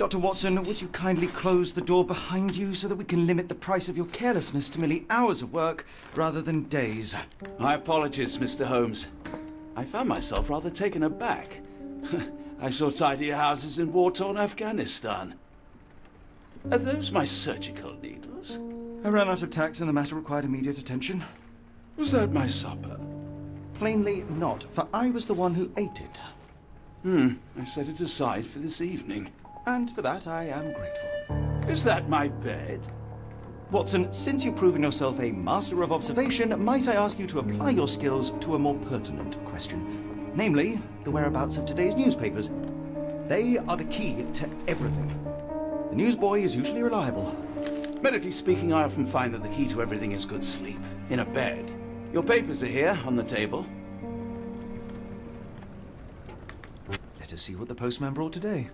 Dr. Watson, would you kindly close the door behind you so that we can limit the price of your carelessness to merely hours of work rather than days? My apologies, Mr. Holmes. I found myself rather taken aback. I saw tidier houses in war-torn Afghanistan. Are those my surgical needles? I ran out of tacks and the matter required immediate attention. Was that my supper? Plainly not, for I was the one who ate it. I set it aside for this evening. And for that I am grateful. Is that my bed? Watson, since you've proven yourself a master of observation, might I ask you to apply your skills to a more pertinent question? Namely, the whereabouts of today's newspapers. They are the key to everything. The newsboy is usually reliable. Medically speaking, I often find that the key to everything is good sleep. In a bed. Your papers are here, on the table. Let us see what the postman brought today.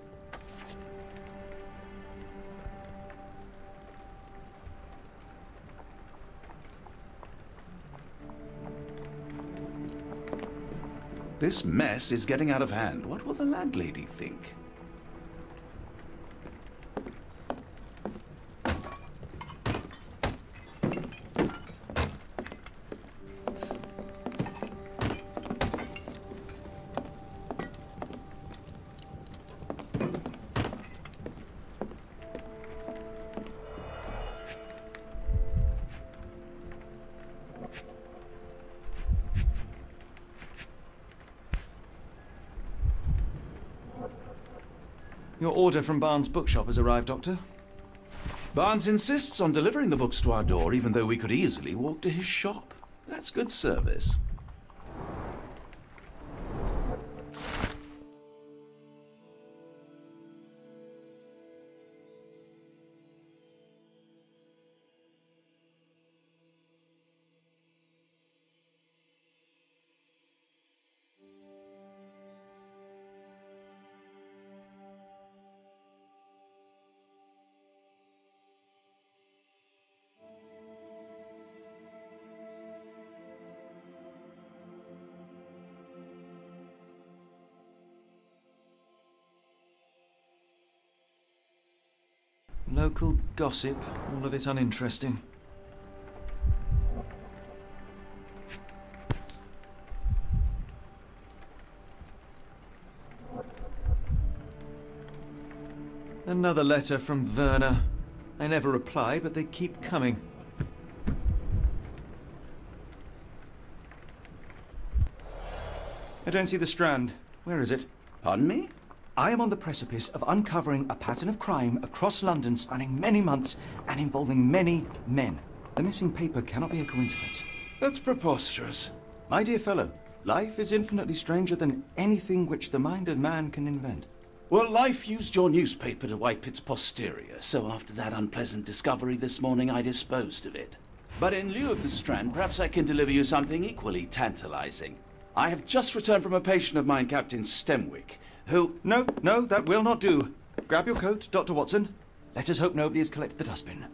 This mess is getting out of hand. What will the landlady think? Your order from Barnes' bookshop has arrived, Doctor. Barnes insists on delivering the books to our door, even though we could easily walk to his shop. That's good service. Local gossip, all of it uninteresting. Another letter from Werner. I never reply, but they keep coming. I don't see the Strand. Where is it? Pardon me? I am on the precipice of uncovering a pattern of crime across London spanning many months and involving many men. The missing paper cannot be a coincidence. That's preposterous. My dear fellow, life is infinitely stranger than anything which the mind of man can invent. Well, life used your newspaper to wipe its posterior, so after that unpleasant discovery this morning, I disposed of it. But in lieu of the Strand, perhaps I can deliver you something equally tantalizing. I have just returned from a patient of mine, Captain Stemwick, who... No, that will not do. Grab your coat, Dr. Watson. Let us hope nobody has collected the dustbin.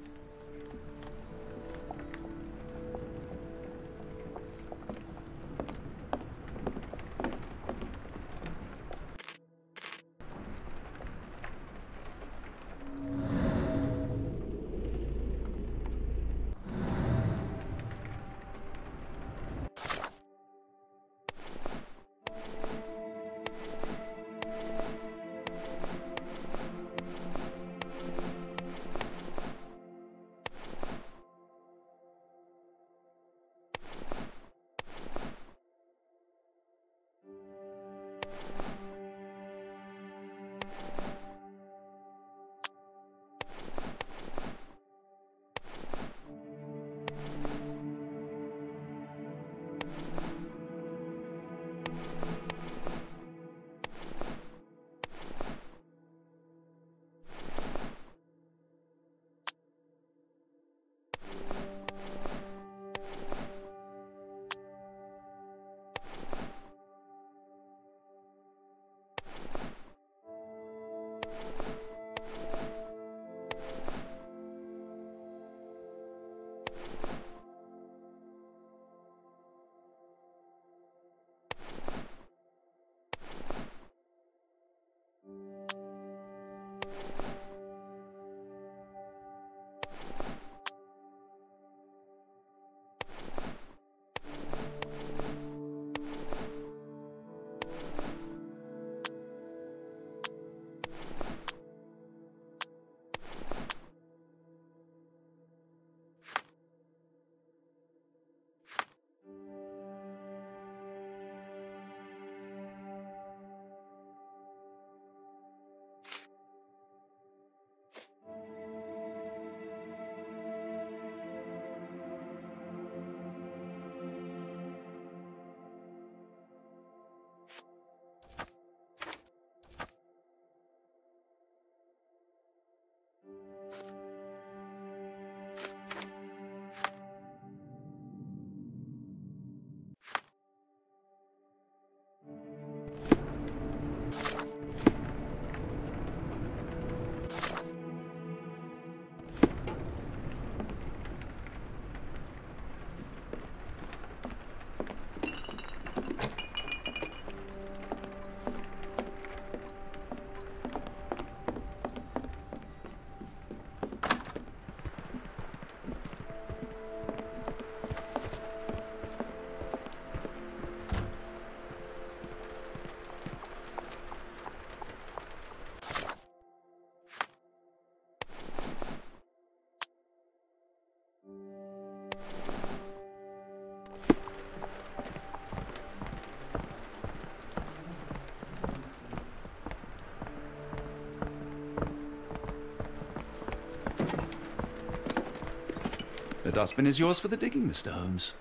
dustbin is yours for the digging, Mr. Holmes.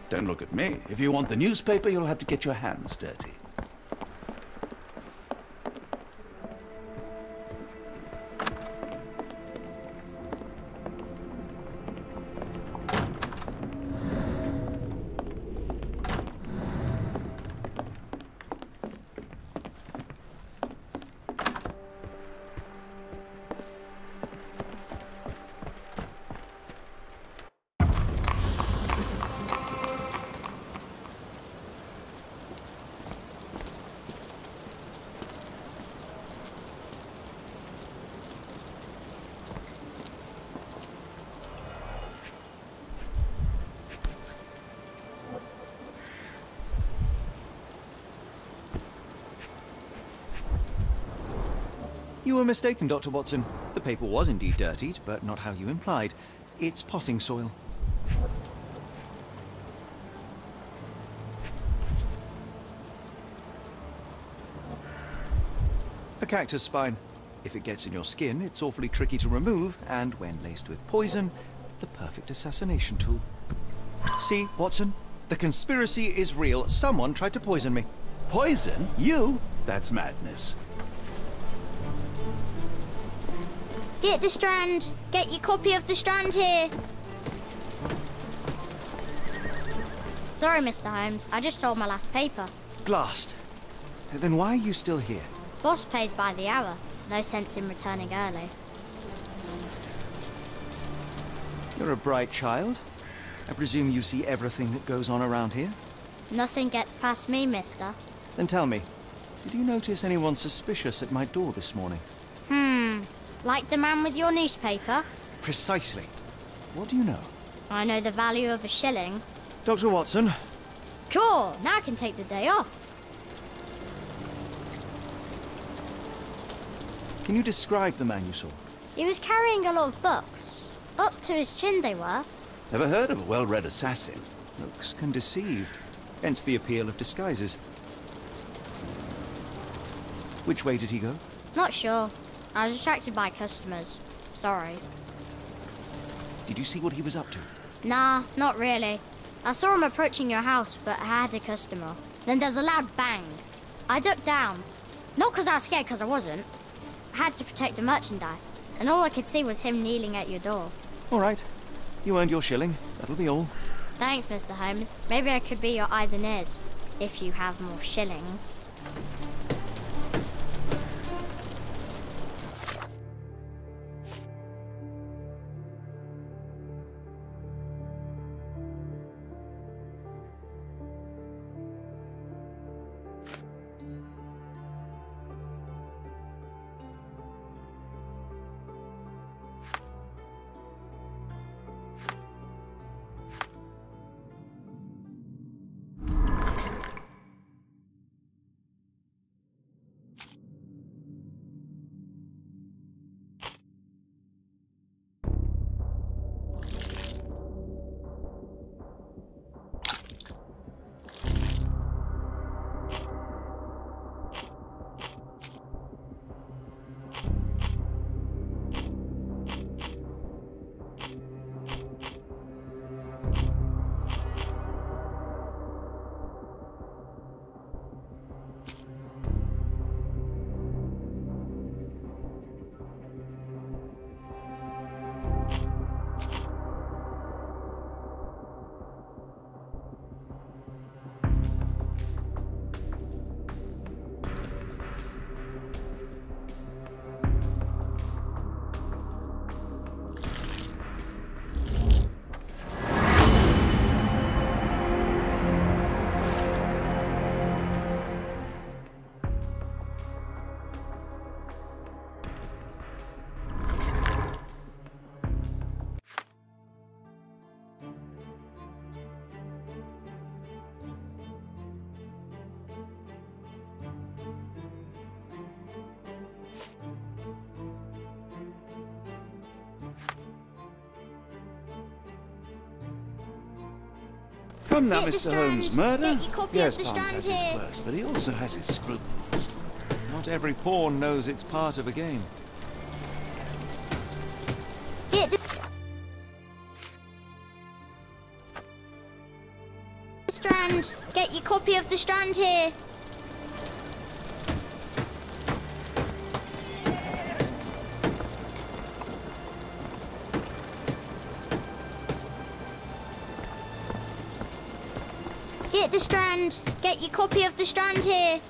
Don't look at me. If you want the newspaper, you'll have to get your hands dirty. You were mistaken, Dr. Watson. The paper was indeed dirtied, but not how you implied. It's potting soil. A cactus spine. If it gets in your skin, it's awfully tricky to remove, and when laced with poison, the perfect assassination tool. See, Watson? The conspiracy is real. Someone tried to poison me. Poison? You? That's madness. Get the Strand. Get your copy of the Strand here. Sorry, Mr. Holmes. I just sold my last paper. Glassed. Then why are you still here? Boss pays by the hour. No sense in returning early. You're a bright child. I presume you see everything that goes on around here? Nothing gets past me, mister. Then tell me, did you notice anyone suspicious at my door this morning? Like the man with your newspaper? Precisely. What do you know? I know the value of a shilling. Dr. Watson. Cool, now I can take the day off. Can you describe the man you saw? He was carrying a lot of books. Up to his chin they were. Never heard of a well-read assassin. Looks can deceive. Hence the appeal of disguises. Which way did he go? Not sure. I was distracted by customers. Sorry. Did you see what he was up to? Nah, not really. I saw him approaching your house, but I had a customer. Then there's a loud bang. I ducked down. Not because I was scared, because I wasn't. I had to protect the merchandise. And all I could see was him kneeling at your door. All right. You earned your shilling. That'll be all. Thanks, Mr. Holmes. Maybe I could be your eyes and ears, if you have more shillings. Come now, Get the Mr. Holmes. Strand. Murder? Get your copy Yes, of the Barnes Strand has his here. quirks, but he also has his scruples. Not every pawn knows it's part of a game. Get the Strand. Get your copy of the Strand here. Get the Strand. Get your copy of the Strand here.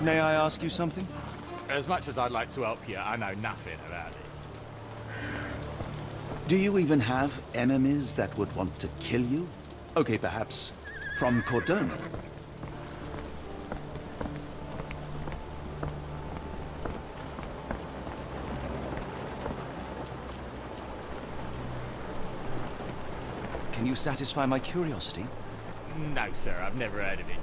May I ask you something? As much as I'd like to help you, I know nothing about this. Do you even have enemies that would want to kill you? Okay, perhaps from Cordona. Can you satisfy my curiosity? No, sir, I've never heard of it.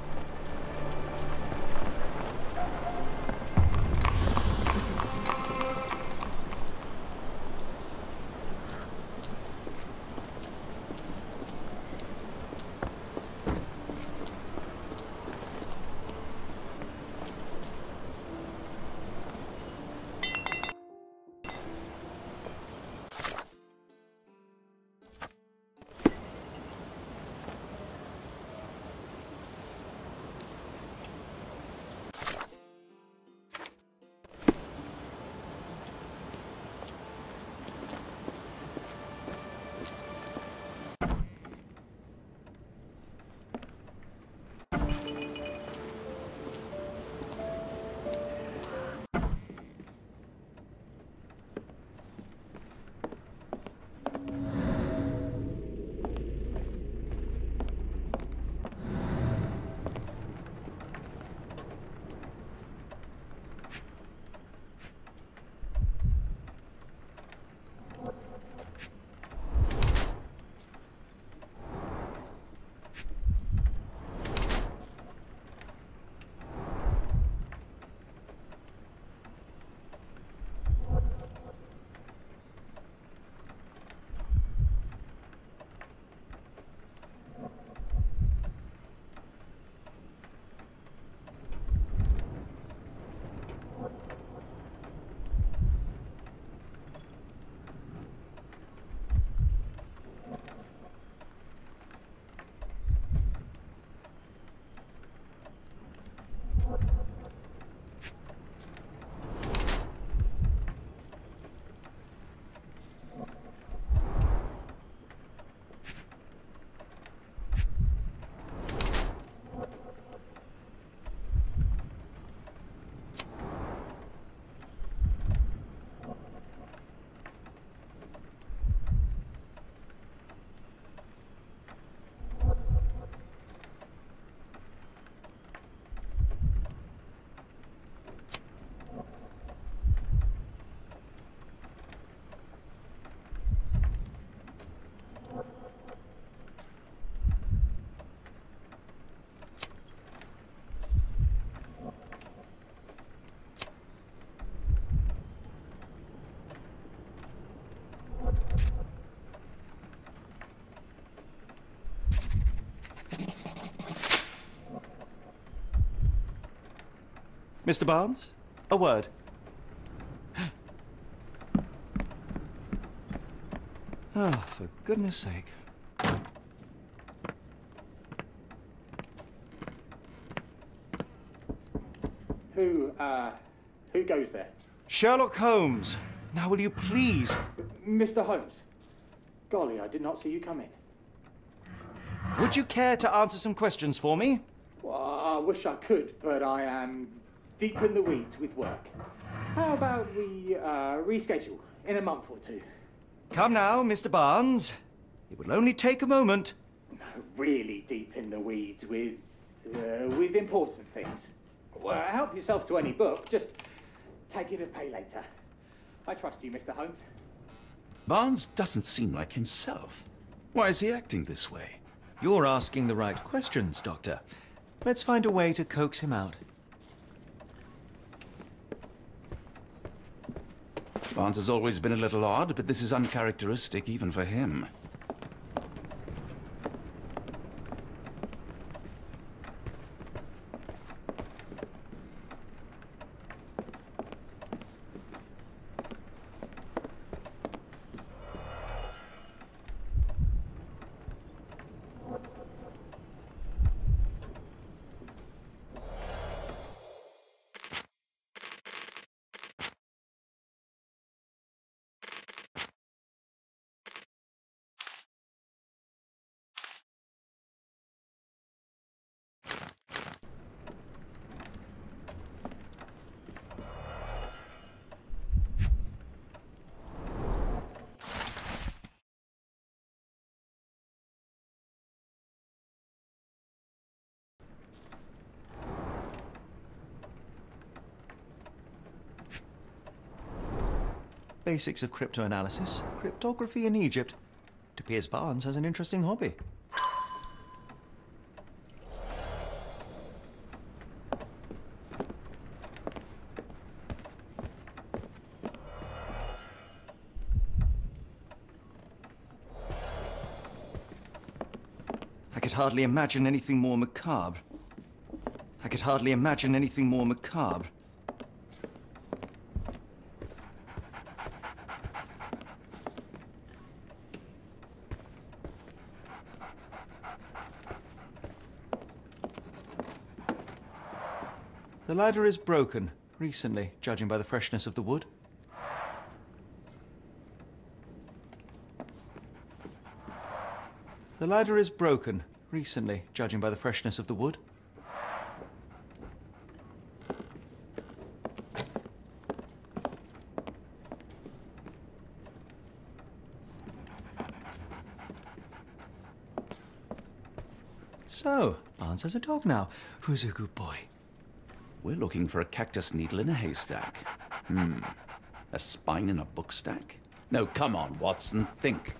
Mr. Barnes, a word. Ah, for goodness sake. Who goes there? Sherlock Holmes. Now will you please... Mr. Holmes. Golly, I did not see you come in. Would you care to answer some questions for me? Well, I wish I could, but I am deep in the weeds with work. How about we reschedule in a month or two? Come now, Mr. Barnes. It will only take a moment. No, really deep in the weeds with important things. Well, help yourself to any book. Just take it and pay later. I trust you, Mr. Holmes. Barnes doesn't seem like himself. Why is he acting this way? You're asking the right questions, Doctor. Let's find a way to coax him out. Barnes has always been a little odd, but this is uncharacteristic even for him. Basics of cryptoanalysis, cryptography in Egypt. It appears Barnes has an interesting hobby. I could hardly imagine anything more macabre. I could hardly imagine anything more macabre. The ladder is broken, recently, judging by the freshness of the wood. The ladder is broken, recently, judging by the freshness of the wood. So, Barnes has a dog now. Who's a good boy? We're looking for a cactus needle in a haystack. A spine in a book stack? No, come on, Watson, think.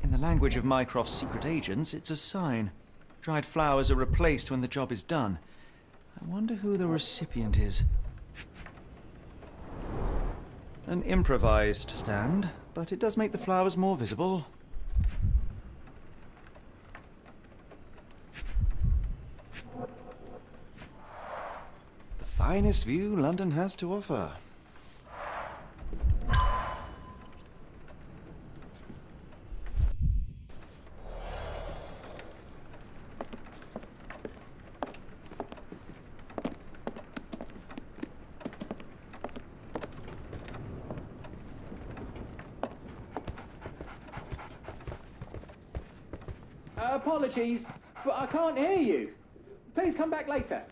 In the language of Mycroft's secret agents, it's a sign. Dried flowers are replaced when the job is done. I wonder who the recipient is. An improvised stand, but it does make the flowers more visible. The finest view London has to offer. Apologies, but I can't hear you. Please come back later.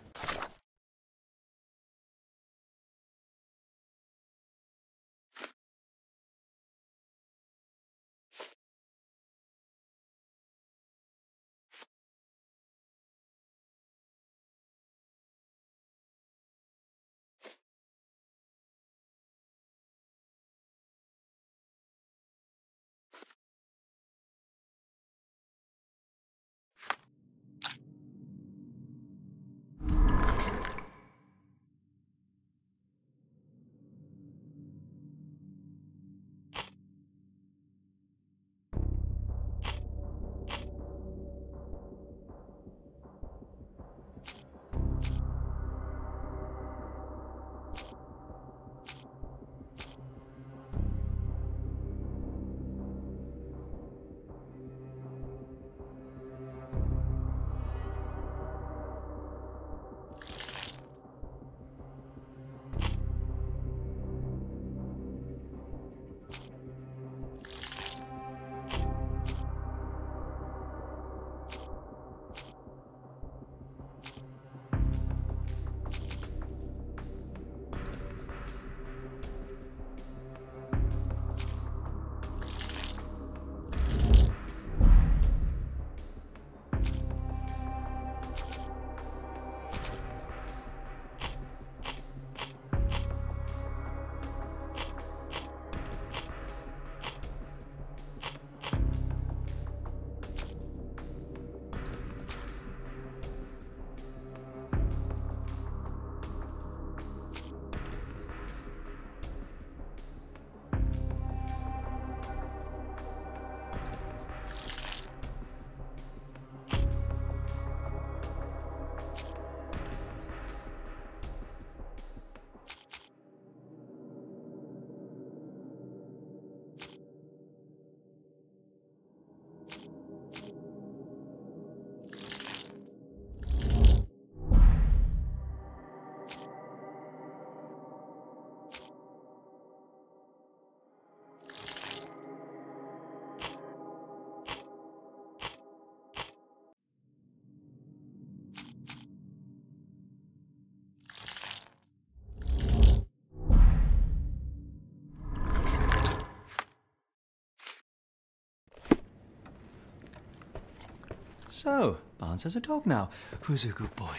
So, Barnes has a dog now. Who's a good boy?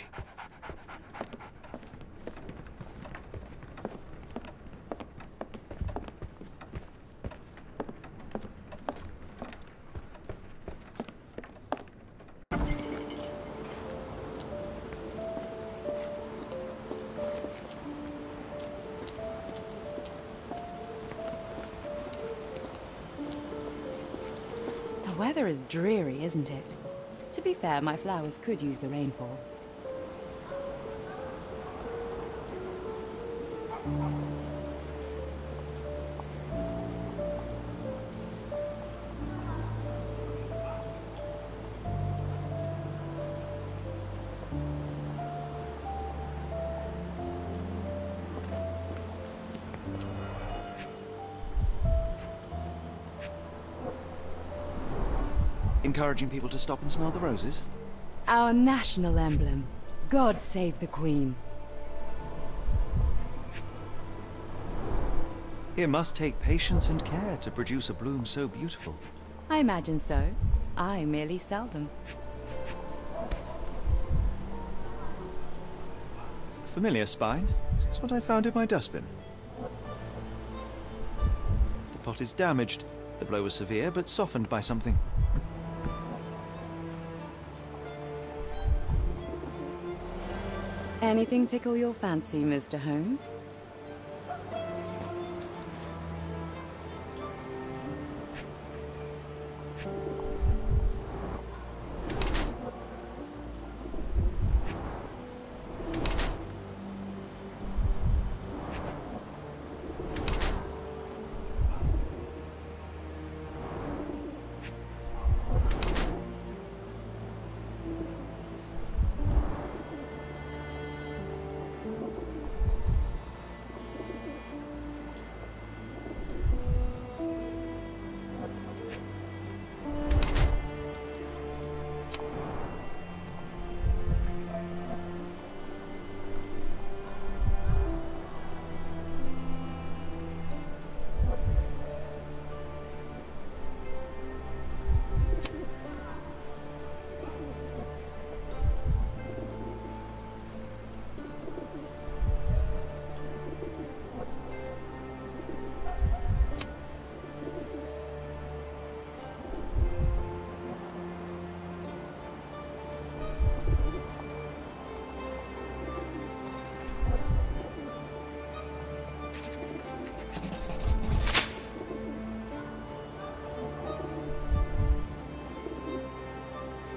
The weather is dreary, isn't it? To be fair, my flowers could use the rainfall. Encouraging people to stop and smell the roses? Our national emblem. God save the Queen. It must take patience and care to produce a bloom so beautiful. I imagine so. I merely sell them. Familiar spine? Is this what I found in my dustbin? The pot is damaged. The blow was severe, but softened by something. Anything tickle your fancy, Mr. Holmes?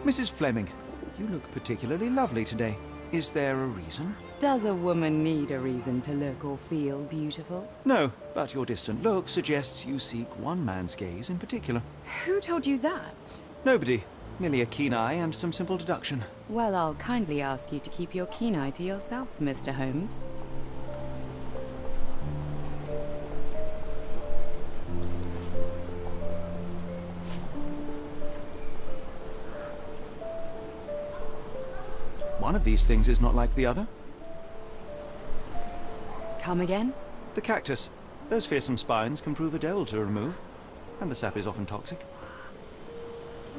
Mrs. Fleming, you look particularly lovely today. Is there a reason? Does a woman need a reason to look or feel beautiful? No, but your distant look suggests you seek one man's gaze in particular. Who told you that? Nobody. Merely a keen eye and some simple deduction. Well, I'll kindly ask you to keep your keen eye to yourself, Mr. Holmes. One of these things is not like the other. Come again? The cactus. Those fearsome spines can prove a devil to remove, and the sap is often toxic.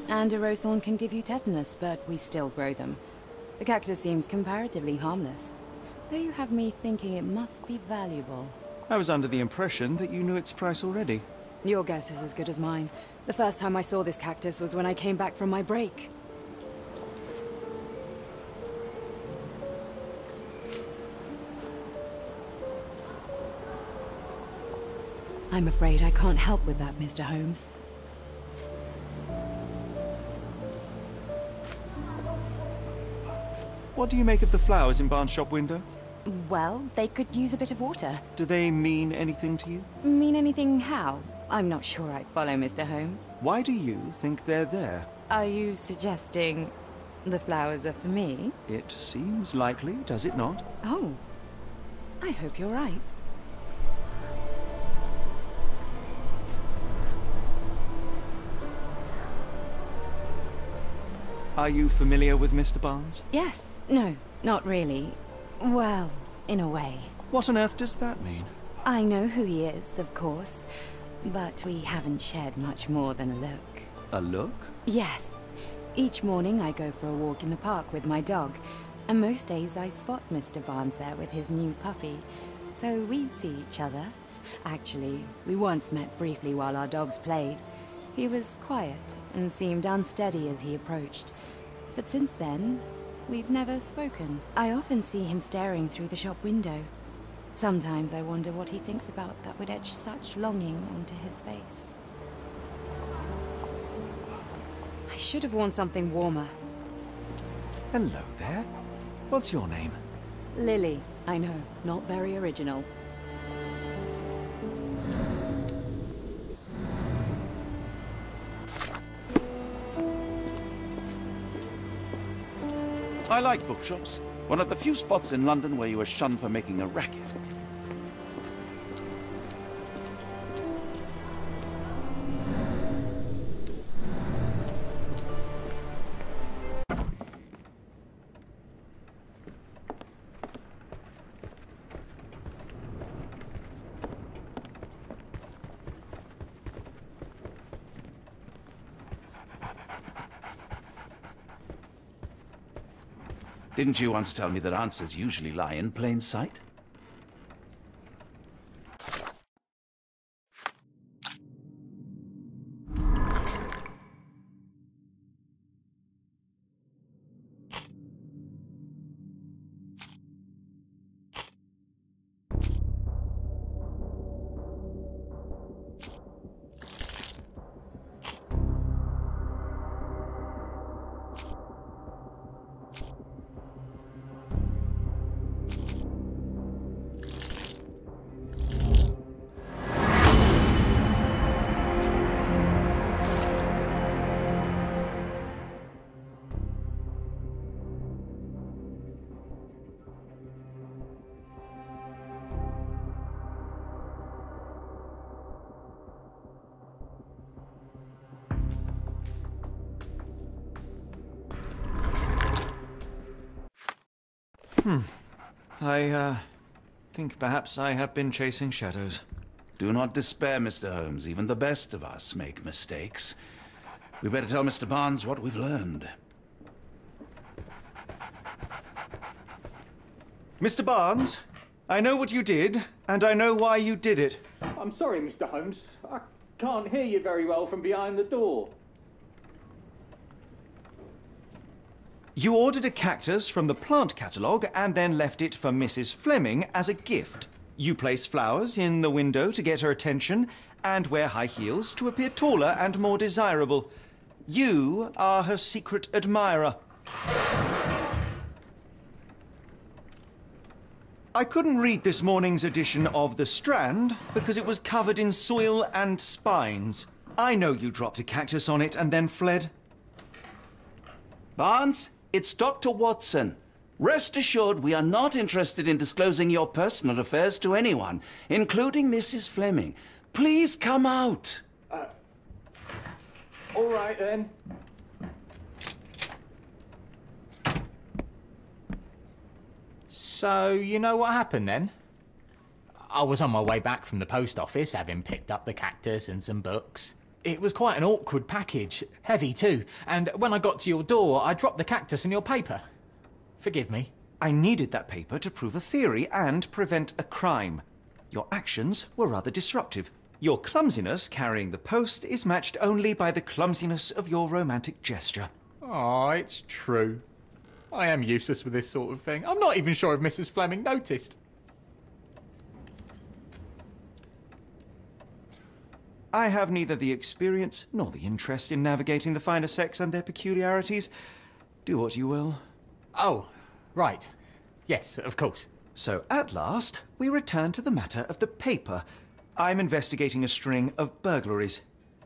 And a rose thorn can give you tetanus, but we still grow them. The cactus seems comparatively harmless, though you have me thinking it must be valuable. I was under the impression that you knew its price already. Your guess is as good as mine. The first time I saw this cactus was when I came back from my break. I'm afraid I can't help with that, Mr. Holmes. What do you make of the flowers in Barnes' shop window? Well, they could use a bit of water. Do they mean anything to you? Mean anything how? I'm not sure I follow, Mr. Holmes. Why do you think they're there? Are you suggesting the flowers are for me? It seems likely, does it not? Oh, I hope you're right. Are you familiar with Mr. Barnes? Yes. No, not really. Well, in a way. What on earth does that mean? I know who he is, of course, but we haven't shared much more than a look. A look? Yes. Each morning I go for a walk in the park with my dog, and most days I spot Mr. Barnes there with his new puppy, so we see each other. Actually, we once met briefly while our dogs played. He was quiet and seemed unsteady as he approached, but since then, we've never spoken. I often see him staring through the shop window. Sometimes I wonder what he thinks about that would etch such longing onto his face. I should have worn something warmer. Hello there. What's your name? Lily. I know, not very original. I like bookshops. One of the few spots in London where you are shunned for making a racket. Didn't you once tell me that answers usually lie in plain sight? I think perhaps I have been chasing shadows. Do not despair, Mr. Holmes. Even the best of us make mistakes. We better tell Mr. Barnes what we've learned. Mr. Barnes, I know what you did, and I know why you did it. I'm sorry, Mr. Holmes. I can't hear you very well from behind the door. You ordered a cactus from the plant catalogue and then left it for Mrs. Fleming as a gift. You place flowers in the window to get her attention and wear high heels to appear taller and more desirable. You are her secret admirer. I couldn't read this morning's edition of The Strand because it was covered in soil and spines. I know you dropped a cactus on it and then fled. Barnes, it's Dr. Watson. Rest assured we are not interested in disclosing your personal affairs to anyone, including Mrs. Fleming. Please come out. All right, then. So, you know what happened then? I was on my way back from the post office, having picked up the cactus and some books. It was quite an awkward package, heavy too, and when I got to your door, I dropped the cactus in your paper. Forgive me. I needed that paper to prove a theory and prevent a crime. Your actions were rather disruptive. Your clumsiness carrying the post is matched only by the clumsiness of your romantic gesture. Oh, it's true. I am useless with this sort of thing. I'm not even sure if Mrs. Fleming noticed. I have neither the experience nor the interest in navigating the finer sex and their peculiarities. Do what you will. Oh, right. Yes, of course. So, at last, we return to the matter of the paper. I'm investigating a string of burglaries.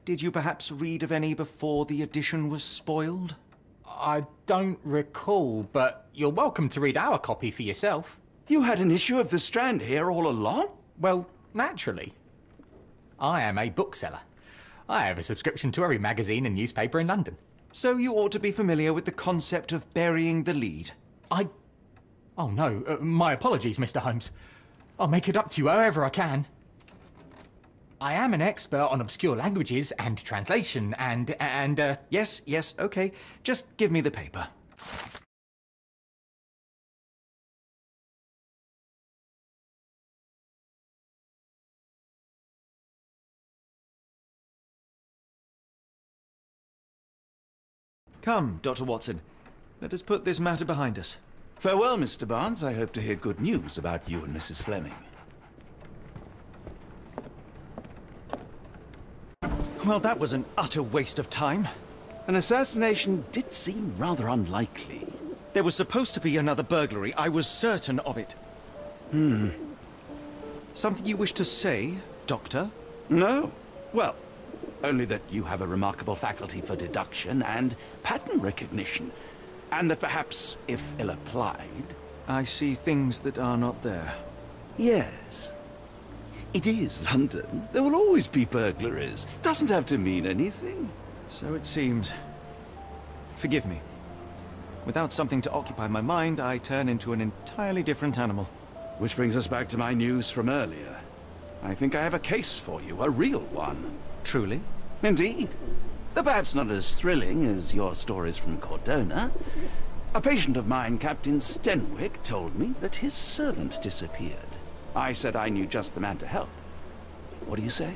Did you perhaps read of any before the edition was spoiled? I don't recall, but you're welcome to read our copy for yourself. You had an issue of The Strand here all along? Well, naturally. I am a bookseller. I have a subscription to every magazine and newspaper in London. So you ought to be familiar with the concept of burying the lead. Oh no, my apologies, Mr. Holmes. I'll make it up to you however I can. I am an expert on obscure languages and translation and. Yes, yes, okay. Just give me the paper. Come, Dr. Watson. Let us put this matter behind us. Farewell, Mr. Barnes. I hope to hear good news about you and Mrs. Fleming. Well, that was an utter waste of time. An assassination did seem rather unlikely. There was supposed to be another burglary. I was certain of it. Something you wish to say, Doctor? No. Well, only that you have a remarkable faculty for deduction and pattern recognition. And that perhaps, if ill-applied... I see things that are not there. Yes. It is London. There will always be burglaries. Doesn't have to mean anything. So it seems. Forgive me. Without something to occupy my mind, I turn into an entirely different animal. Which brings us back to my news from earlier. I think I have a case for you, a real one. Truly? Indeed. Though perhaps not as thrilling as your stories from Cordona. A patient of mine, Captain Stenwick, told me that his servant disappeared. I said I knew just the man to help. What do you say?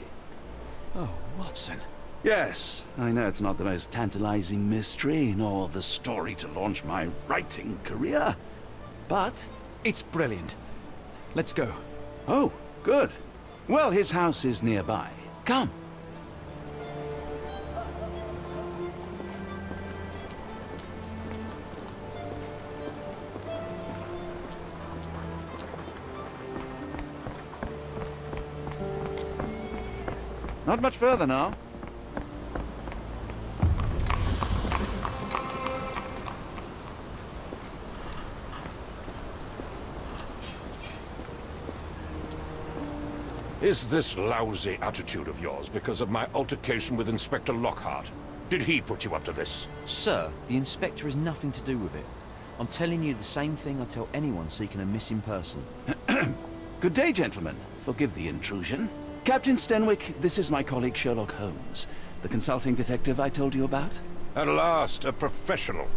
Oh, Watson. Yes, I know it's not the most tantalizing mystery, nor the story to launch my writing career. But... it's brilliant. Let's go. Oh, good. Well, his house is nearby. Come. Not much further now. Is this lousy attitude of yours because of my altercation with Inspector Lockhart? Did he put you up to this? Sir, the Inspector has nothing to do with it. I'm telling you the same thing I tell anyone seeking a missing person. Good day, gentlemen. Forgive the intrusion. Captain Stenwick, this is my colleague Sherlock Holmes, the consulting detective I told you about. At last, a professional.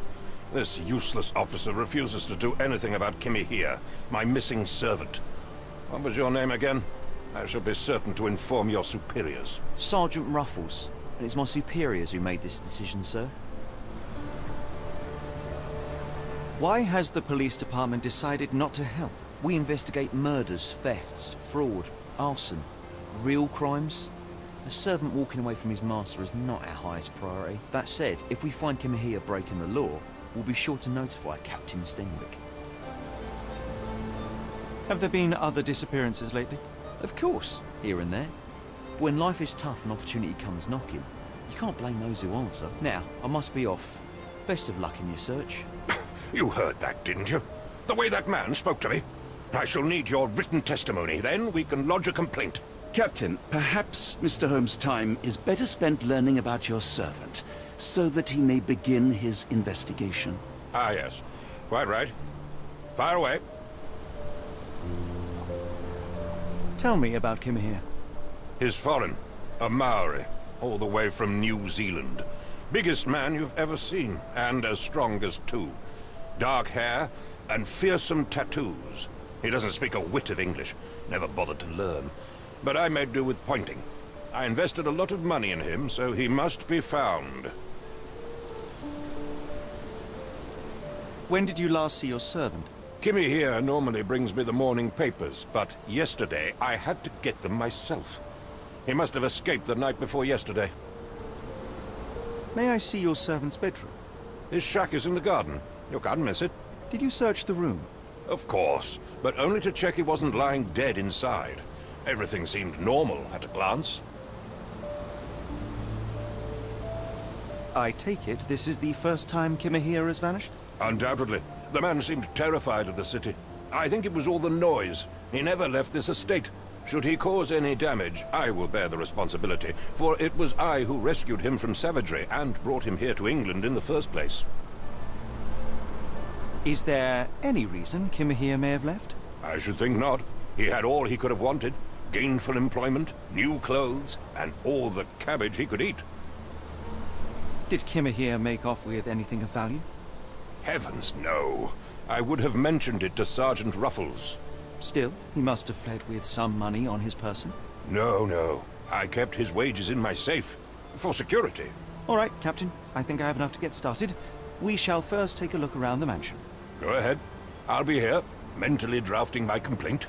This useless officer refuses to do anything about Kimmy here, my missing servant. What was your name again? I shall be certain to inform your superiors. Sergeant Ruffles. And it's my superiors who made this decision, sir. Why has the police department decided not to help? We investigate murders, thefts, fraud, arson. Real crimes. A servant walking away from his master is not our highest priority. That said, if we find Kimahia breaking the law, we'll be sure to notify Captain Stenwick. Have there been other disappearances lately? Of course, here and there. But when life is tough and opportunity comes knocking, you can't blame those who answer. Now, I must be off. Best of luck in your search. You heard that, didn't you? The way that man spoke to me. I shall need your written testimony. Then we can lodge a complaint. Captain, perhaps Mr. Holmes' time is better spent learning about your servant, so that he may begin his investigation. Ah, yes. Quite right. Fire away. Tell me about Kimahia. He's foreign. A Maori. All the way from New Zealand. Biggest man you've ever seen, and as strong as two. Dark hair and fearsome tattoos. He doesn't speak a whit of English. Never bothered to learn. But I made do with pointing. I invested a lot of money in him, so he must be found. When did you last see your servant? Kimmy here normally brings me the morning papers, but yesterday I had to get them myself. He must have escaped the night before yesterday. May I see your servant's bedroom? His shack is in the garden. You can't miss it. Did you search the room? Of course, but only to check he wasn't lying dead inside. Everything seemed normal at a glance. I take it this is the first time Kimahia has vanished? Undoubtedly. The man seemed terrified of the city. I think it was all the noise. He never left this estate. Should he cause any damage, I will bear the responsibility, for it was I who rescued him from savagery and brought him here to England in the first place. Is there any reason Kimahia may have left? I should think not. He had all he could have wanted. gainful employment, new clothes, and all the cabbage he could eat. Did Kimmer here make off with anything of value? Heavens, no. I would have mentioned it to Sergeant Ruffles. Still, he must have fled with some money on his person. No. I kept his wages in my safe. For security. All right, Captain. I think I have enough to get started. We shall first take a look around the mansion. Go ahead. I'll be here, mentally drafting my complaint.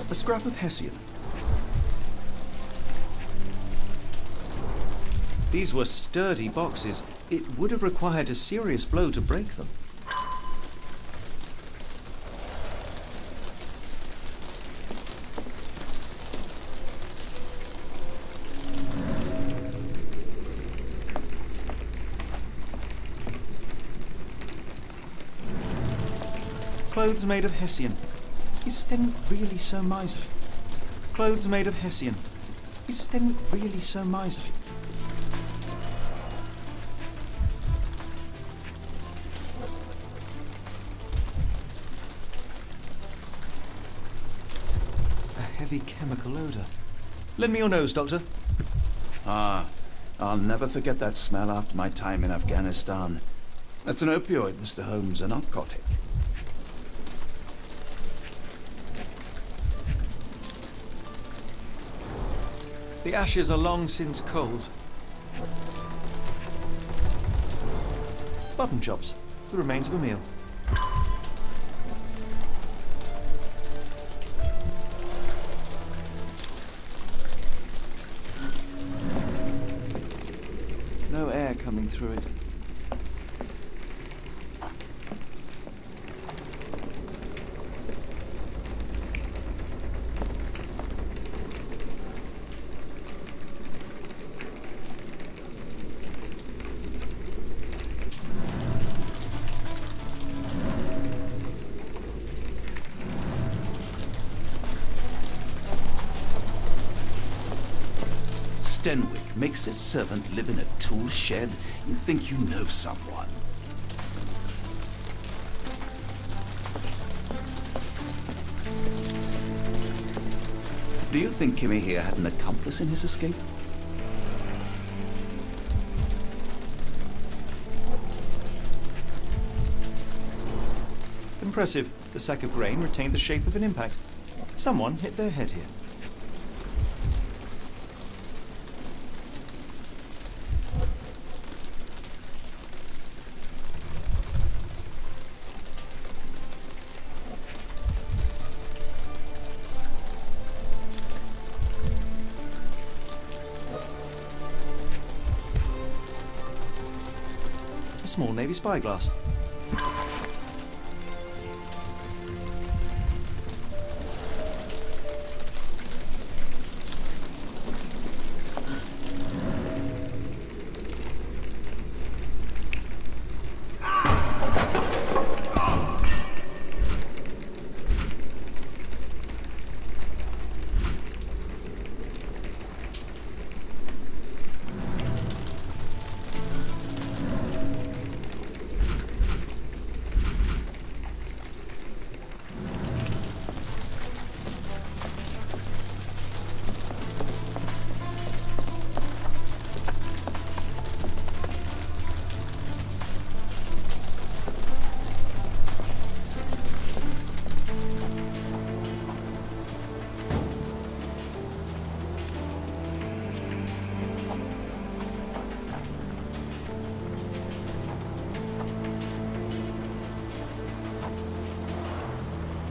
A scrap of Hessian. These were sturdy boxes. It would have required a serious blow to break them. Clothes made of Hessian. Is Sten really so miserly? Clothes made of Hessian. Is Sten really so miserly? A heavy chemical odor. Lend me your nose, Doctor. Ah, I'll never forget that smell after my time in Afghanistan. That's an opioid, Mr. Holmes, a narcotic. The ashes are long since cold. Button chops, the remains of a meal. No air coming through it. Stenwick makes his servant live in a tool shed? You think you know someone? Do you think Kimmy here had an accomplice in his escape? Impressive. The sack of grain retained the shape of an impact. Someone hit their head here. A small Navy spyglass.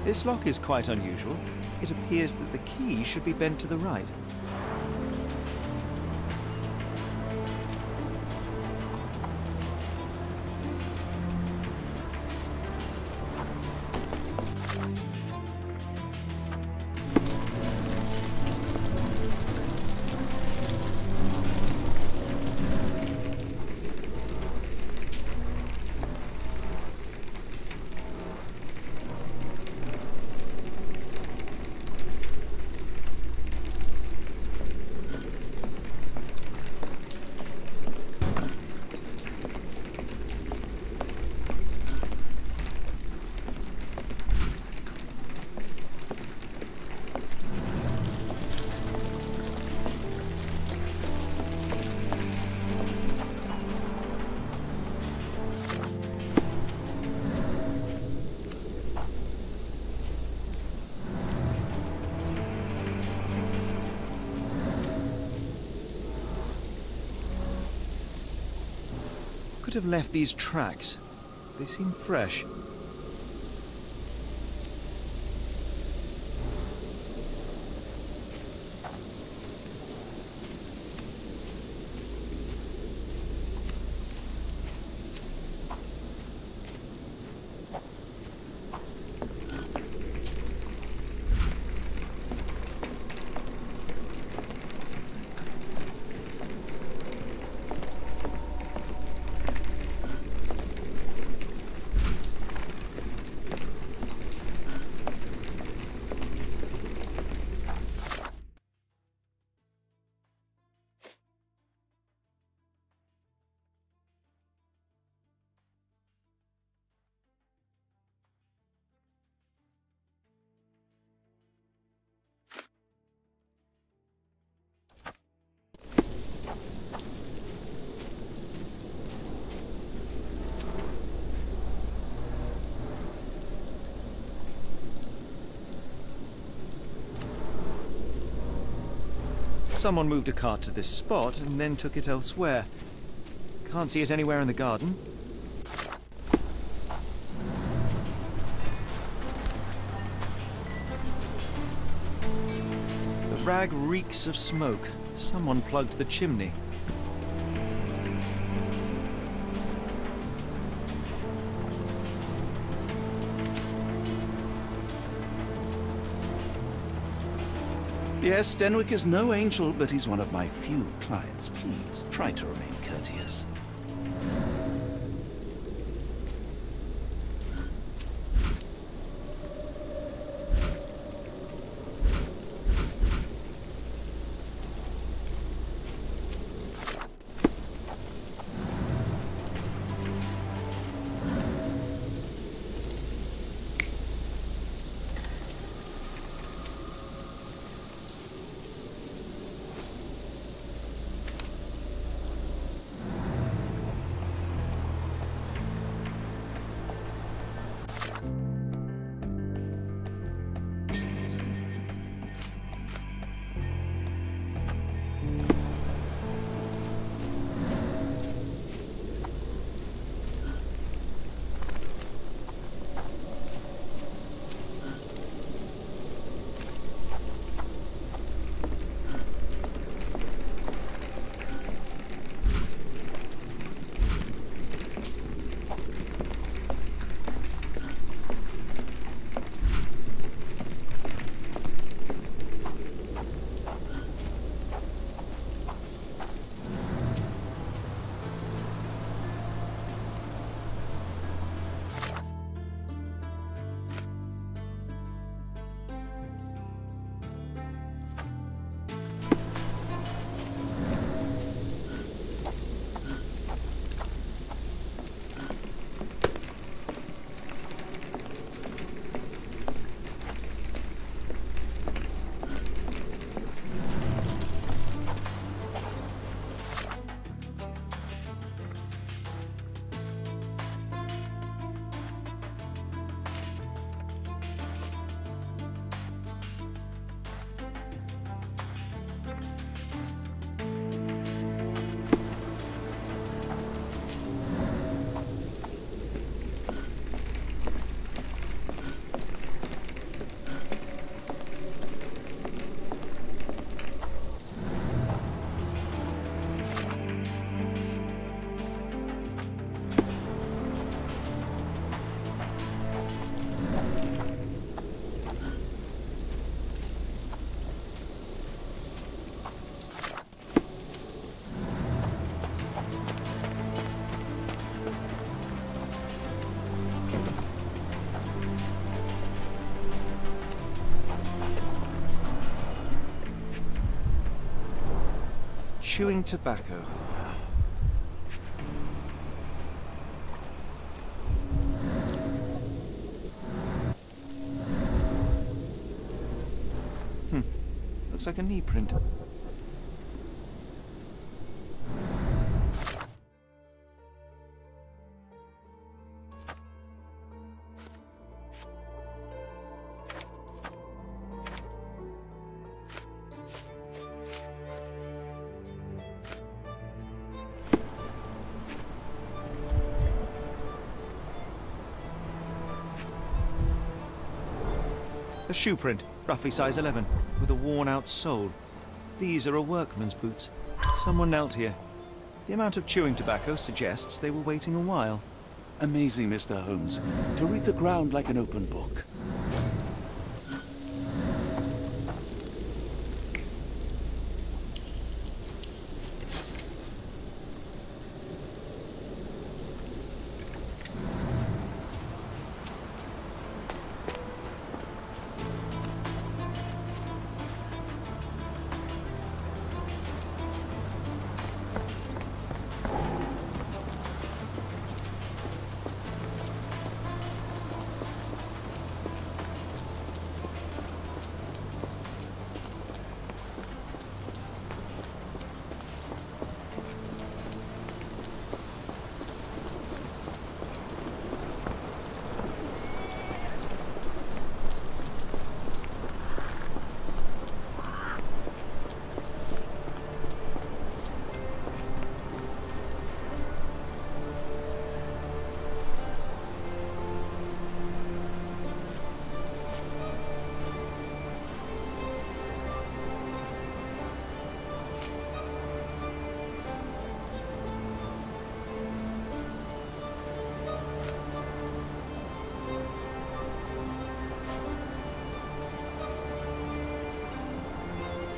This lock is quite unusual. It appears that the key should be bent to the right. Could have left these tracks. They seem fresh. Someone moved a cart to this spot and then took it elsewhere. Can't see it anywhere in the garden. The rag reeks of smoke. Someone plugged the chimney. Yes, Denwick is no angel, but he's one of my few clients. Please, try to remain courteous. Chewing tobacco. Looks like a knee print. A shoe print, roughly size 11, with a worn-out sole. These are a workman's boots. Someone knelt here. The amount of chewing tobacco suggests they were waiting a while. Amazing, Mr. Holmes. To read the ground like an open book.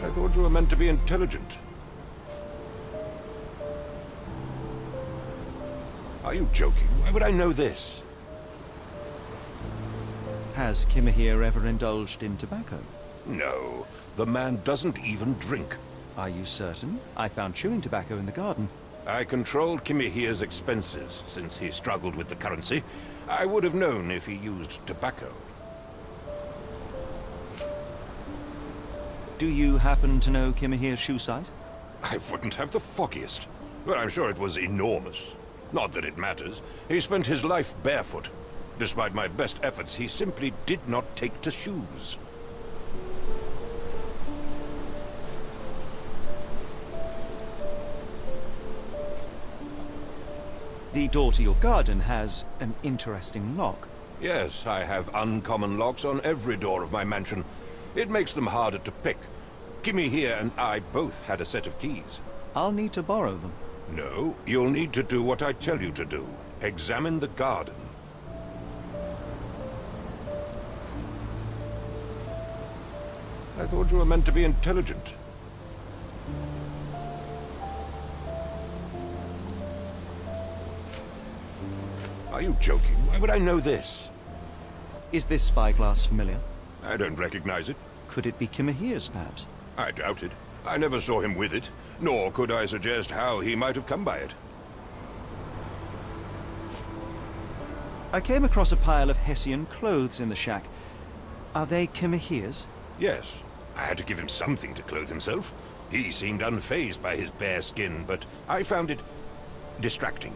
I thought you were meant to be intelligent. Are you joking? Why would I know this? Has Kimahir ever indulged in tobacco? No, the man doesn't even drink. Are you certain? I found chewing tobacco in the garden. I controlled Kimahir's expenses since he struggled with the currency. I would have known if he used tobacco. Do you happen to know Kimahir's shoe size? I wouldn't have the foggiest, but I'm sure it was enormous. Not that it matters. He spent his life barefoot. Despite my best efforts, he simply did not take to shoes. The door to your garden has an interesting lock. Yes, I have uncommon locks on every door of my mansion. It makes them harder to pick. Kimahir and I both had a set of keys. I'll need to borrow them. No, you'll need to do what I tell you to do. Examine the garden. I thought you were meant to be intelligent. Are you joking? Why would I know this? Is this spyglass familiar? I don't recognize it. Could it be Kimahir's, perhaps? I doubt it. I never saw him with it, nor could I suggest how he might have come by it. I came across a pile of Hessian clothes in the shack. Are they Kimahir's? Yes. I had to give him something to clothe himself. He seemed unfazed by his bare skin, but I found it distracting.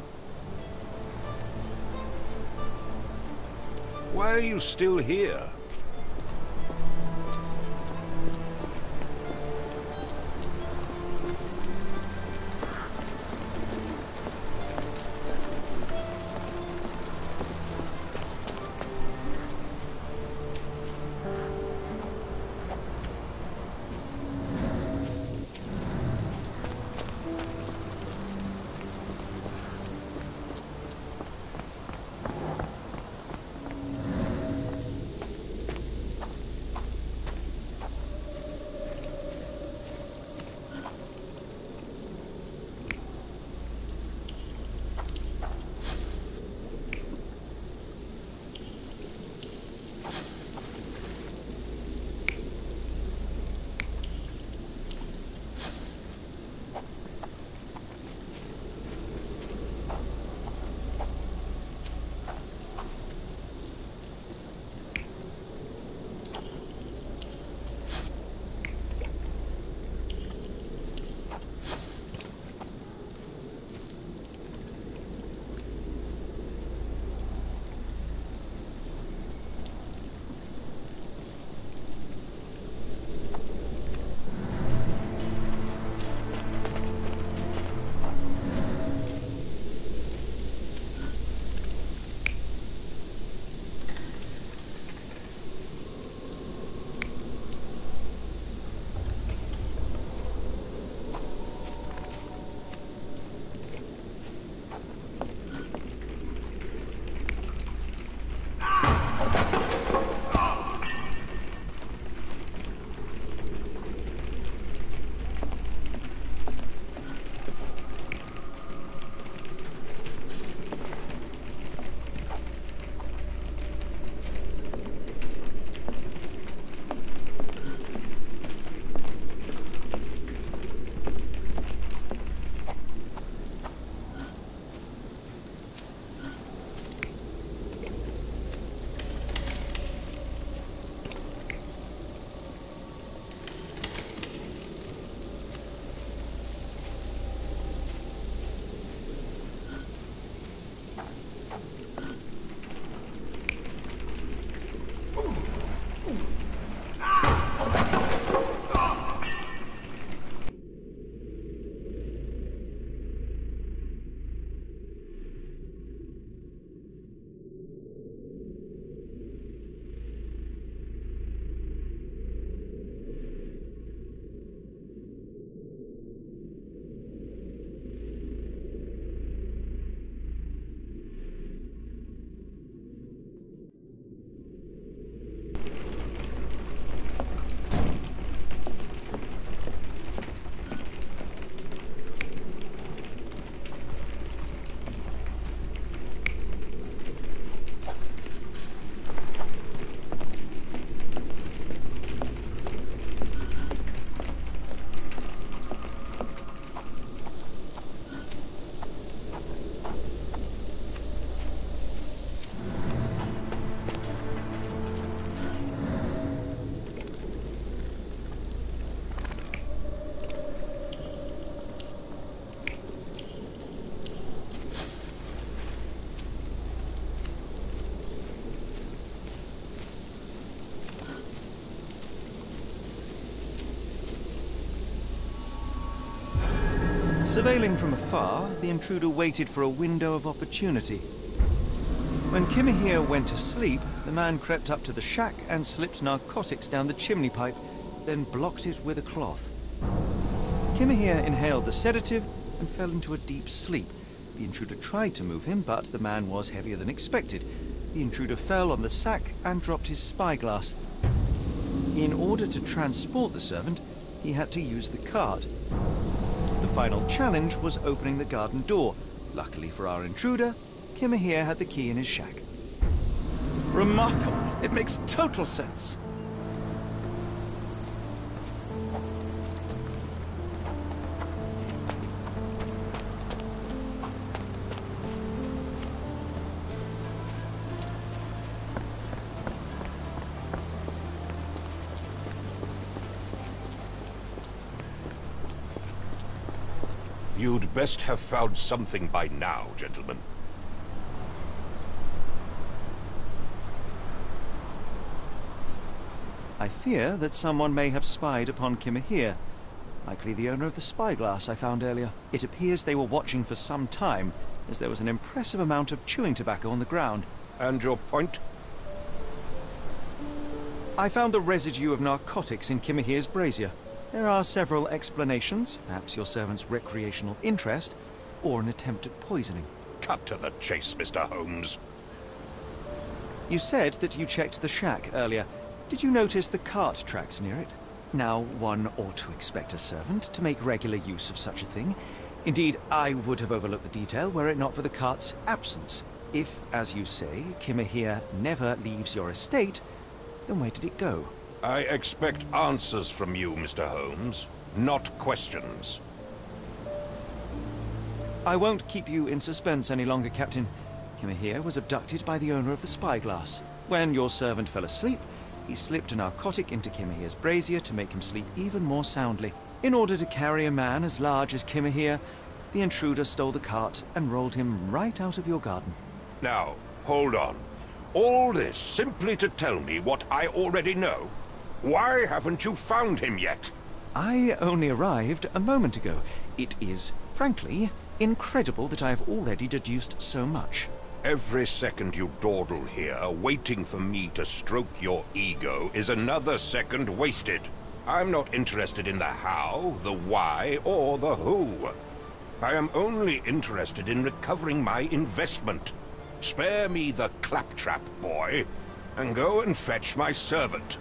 Why are you still here? Surveilling from afar, the intruder waited for a window of opportunity. When Kimahir went to sleep, the man crept up to the shack and slipped narcotics down the chimney pipe, then blocked it with a cloth. Kimahir inhaled the sedative and fell into a deep sleep. The intruder tried to move him, but the man was heavier than expected. The intruder fell on the sack and dropped his spyglass. In order to transport the servant, he had to use the cart. The final challenge was opening the garden door. Luckily for our intruder, Kimahir had the key in his shack. Remarkable. It makes total sense. You'd best have found something by now, gentlemen. I fear that someone may have spied upon Kimahir. Likely the owner of the spyglass I found earlier. It appears they were watching for some time, as there was an impressive amount of chewing tobacco on the ground. And your point? I found the residue of narcotics in Kimahir's brazier. There are several explanations, perhaps your servant's recreational interest, or an attempt at poisoning. Cut to the chase, Mr. Holmes. You said that you checked the shack earlier. Did you notice the cart tracks near it? Now, one ought to expect a servant to make regular use of such a thing. Indeed, I would have overlooked the detail were it not for the cart's absence. If, as you say, Kimahir never leaves your estate, then where did it go? I expect answers from you, Mr. Holmes, not questions. I won't keep you in suspense any longer, Captain. Kimahir was abducted by the owner of the spyglass. When your servant fell asleep, he slipped a narcotic into Kimahir's brazier to make him sleep even more soundly. In order to carry a man as large as Kimahir, the intruder stole the cart and rolled him right out of your garden. Now, hold on. All this simply to tell me what I already know? Why haven't you found him yet? I only arrived a moment ago. It is, frankly, incredible that I have already deduced so much. Every second you dawdle here, waiting for me to stroke your ego, is another second wasted. I'm not interested in the how, the why, or the who. I am only interested in recovering my investment. Spare me the claptrap, boy, and go and fetch my servant.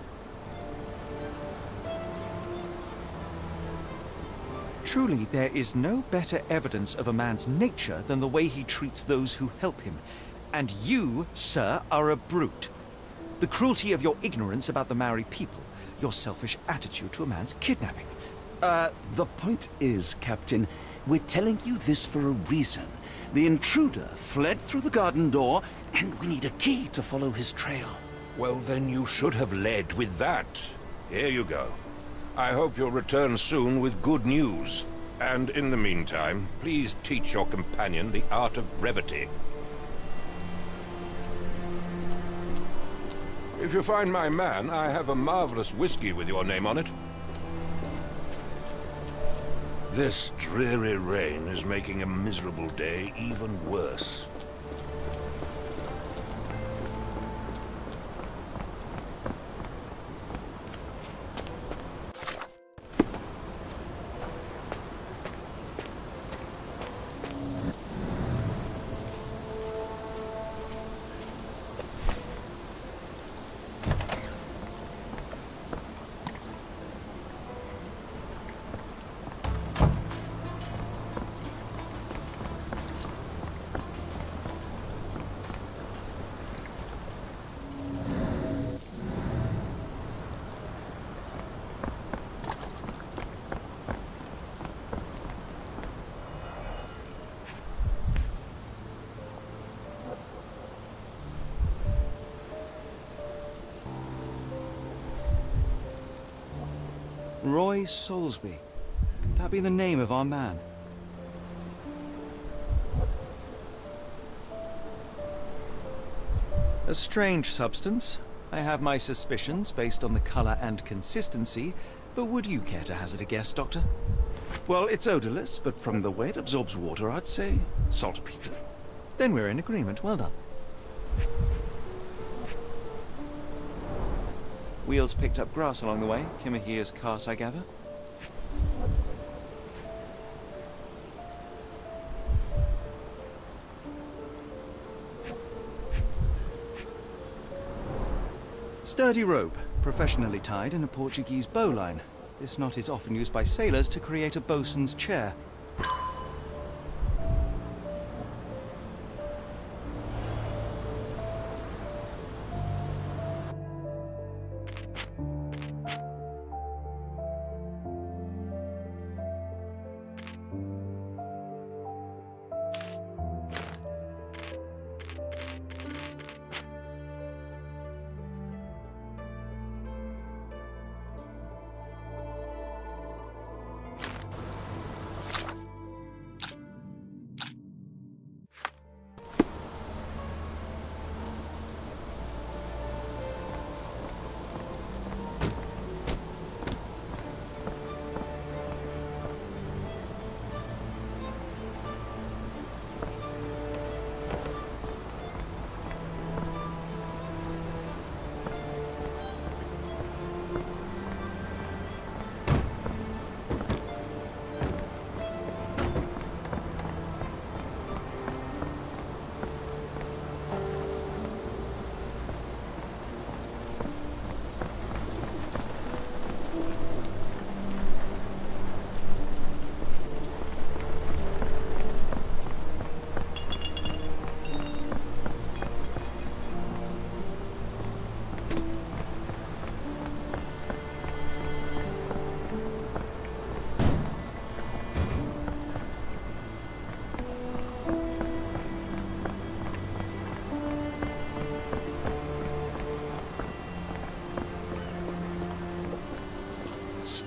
Truly, there is no better evidence of a man's nature than the way he treats those who help him. And you, sir, are a brute. The cruelty of your ignorance about the Maori people, your selfish attitude to a man's kidnapping. The point is, Captain, we're telling you this for a reason. The intruder fled through the garden door, and we need a key to follow his trail. Well, then you should have led with that. Here you go. I hope you'll return soon with good news. And in the meantime, please teach your companion the art of brevity. If you find my man, I have a marvelous whiskey with your name on it. This dreary rain is making a miserable day even worse. Roy Soulsby. Could that be the name of our man? A strange substance. I have my suspicions based on the color and consistency, but would you care to hazard a guess, Doctor? Well, it's odorless, but from the way it absorbs water, I'd say saltpeter. Then we're in agreement. Well done. Wheels picked up grass along the way. Kimahia's cart, I gather. Sturdy rope, professionally tied in a Portuguese bowline. This knot is often used by sailors to create a bosun's chair.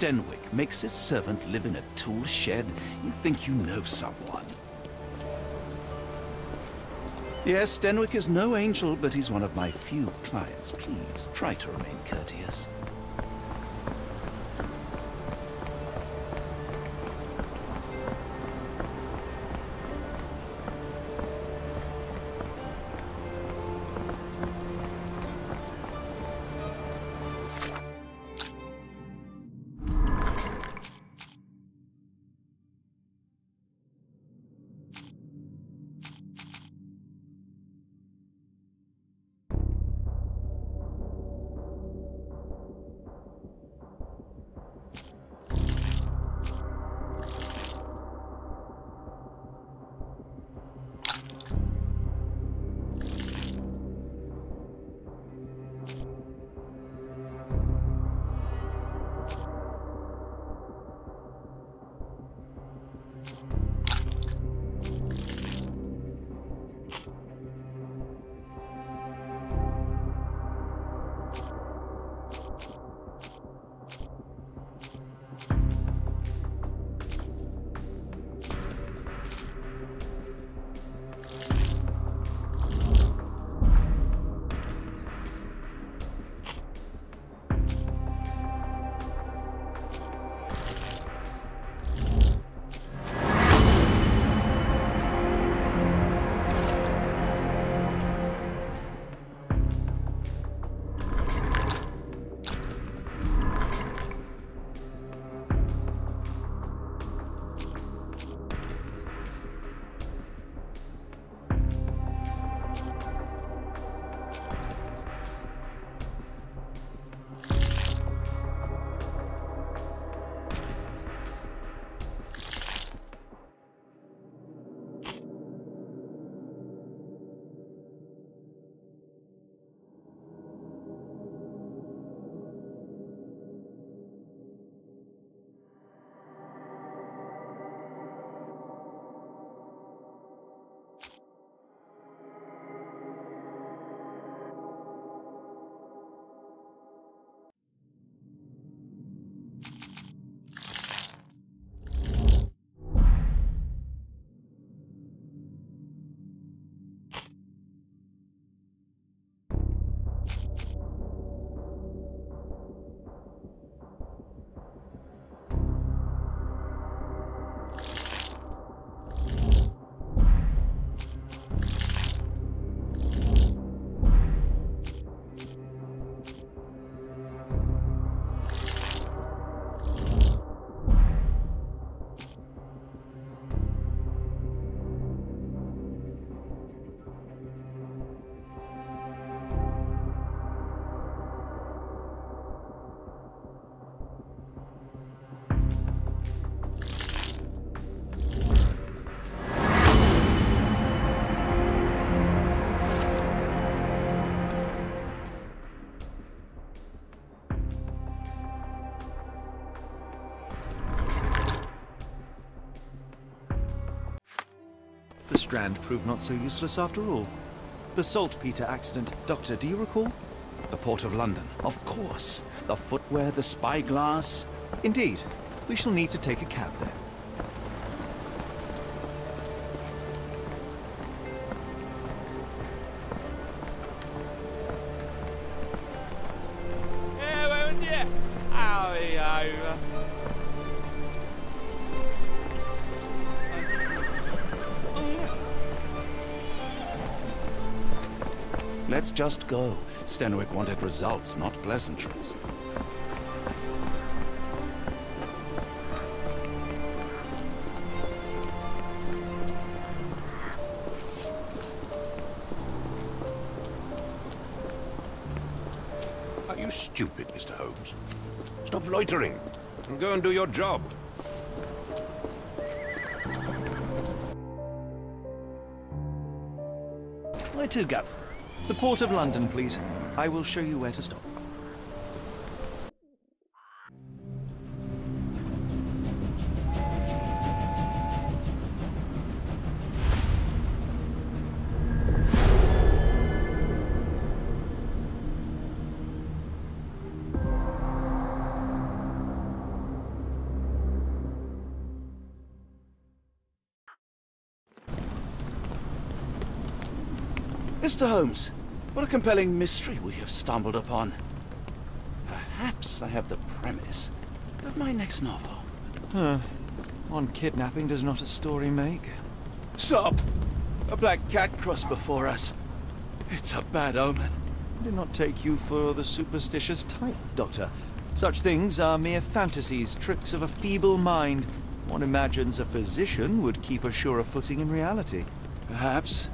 Stenwick makes his servant live in a tool shed. You think you know someone. Yes, Stenwick is no angel, but he's one of my few clients. Please, try to remain courteous. Strand proved not so useless after all. The saltpeter accident. Doctor, do you recall? The Port of London. Of course. The footwear, the spyglass. Indeed. We shall need to take a cab there. Let's just go. Stenwick wanted results, not pleasantries. Are you stupid, Mr. Holmes? Stop loitering and go and do your job. Where to, Gav? The Port of London, please. I will show you where to stop. Mr. Holmes, what a compelling mystery we have stumbled upon. Perhaps I have the premise of my next novel. One kidnapping does not a story make. Stop! A black cat crossed before us. It's a bad omen. I did not take you for the superstitious type, Doctor. Such things are mere fantasies, tricks of a feeble mind. One imagines a physician would keep a surer footing in reality. Perhaps.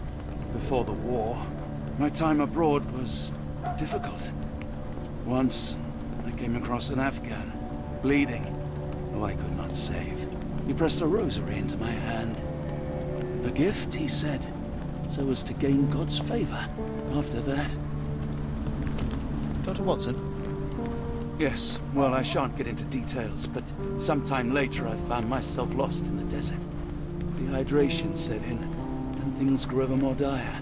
Before the war, my time abroad was difficult. Once, I came across an Afghan, bleeding, who I could not save. He pressed a rosary into my hand. A gift, he said, so as to gain God's favor. After that... Dr. Watson? Yes, well, I shan't get into details, but sometime later I found myself lost in the desert. Dehydration set in, and things grew ever more dire.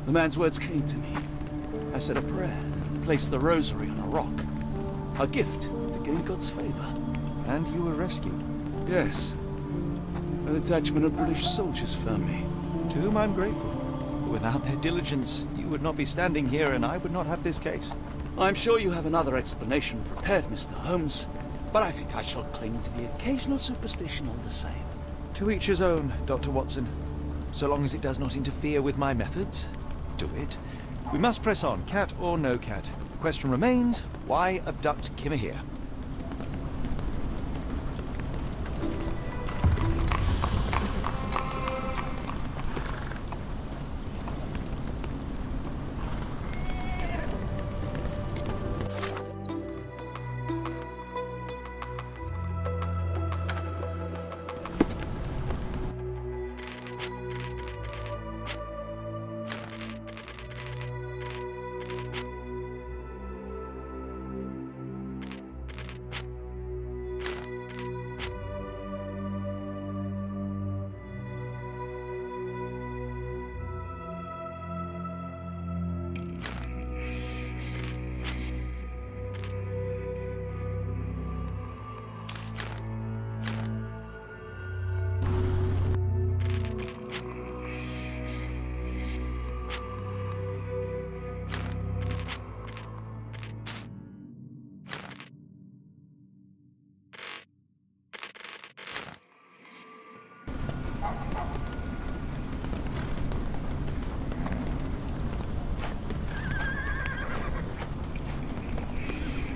The man's words came to me. I said a prayer and placed the rosary on a rock. A gift to gain God's favor. And you were rescued? Yes. A detachment of British soldiers found me. To whom I'm grateful. Without their diligence, you would not be standing here and I would not have this case. I'm sure you have another explanation prepared, Mr. Holmes, but I think I shall cling to the occasional superstition all the same. To each his own, Dr. Watson. So long as it does not interfere with my methods, do it. We must press on, cat or no cat. The question remains, why abduct Kimahir?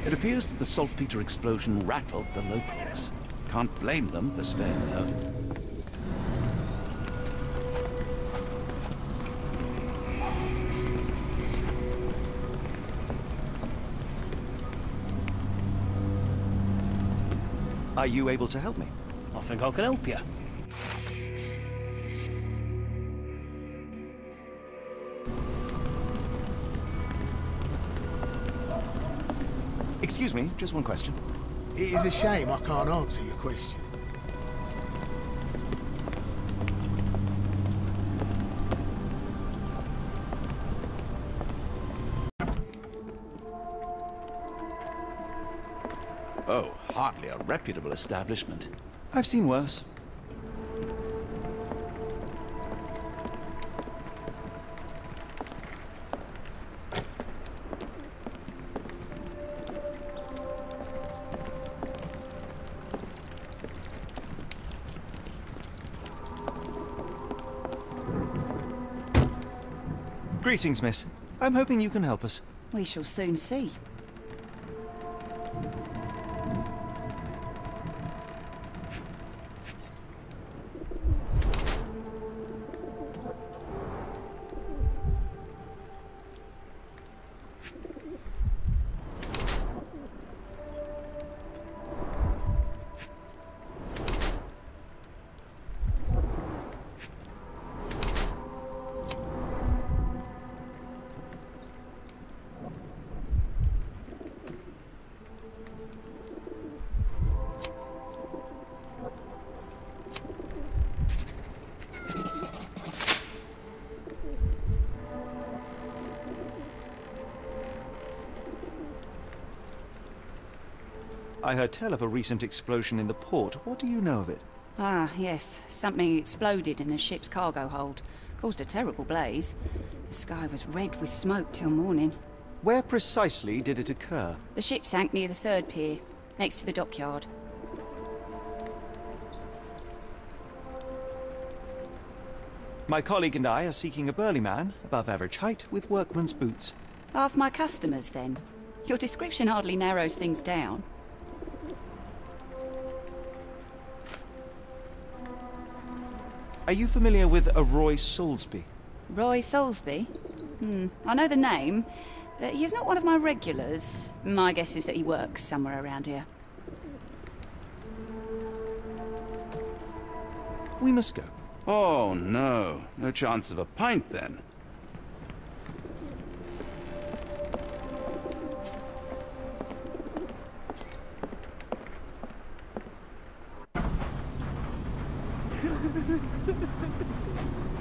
It appears that the saltpeter explosion rattled the locals. Can't blame them for staying low. Are you able to help me? I think I can help you. Excuse me, just one question. It is a shame I can't answer your question. Oh, hardly a reputable establishment. I've seen worse. Greetings, miss. I'm hoping you can help us. We shall soon see. I heard tell of a recent explosion in the port. What do you know of it? Ah, yes. Something exploded in a ship's cargo hold. Caused a terrible blaze. The sky was red with smoke till morning. Where precisely did it occur? The ship sank near the third pier, next to the dockyard. My colleague and I are seeking a burly man, above average height, with workman's boots. Half my customers, then. Your description hardly narrows things down. Are you familiar with a Roy Soulsby? Roy Soulsby? I know the name, but he's not one of my regulars. My guess is that he works somewhere around here. We must go. Oh, no. No chance of a pint, then.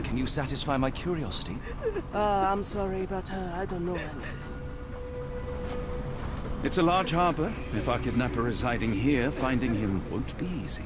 Can you satisfy my curiosity? I'm sorry, but I don't know anything. It's a large harbor. If our kidnapper is hiding here, finding him won't be easy.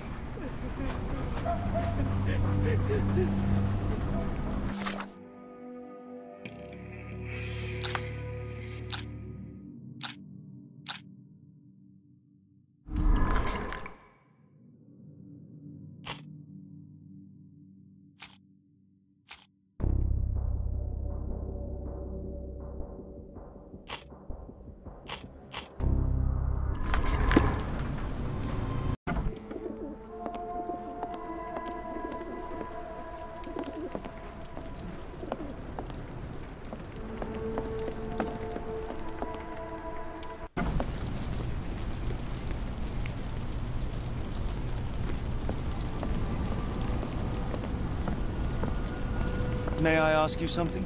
May I ask you something?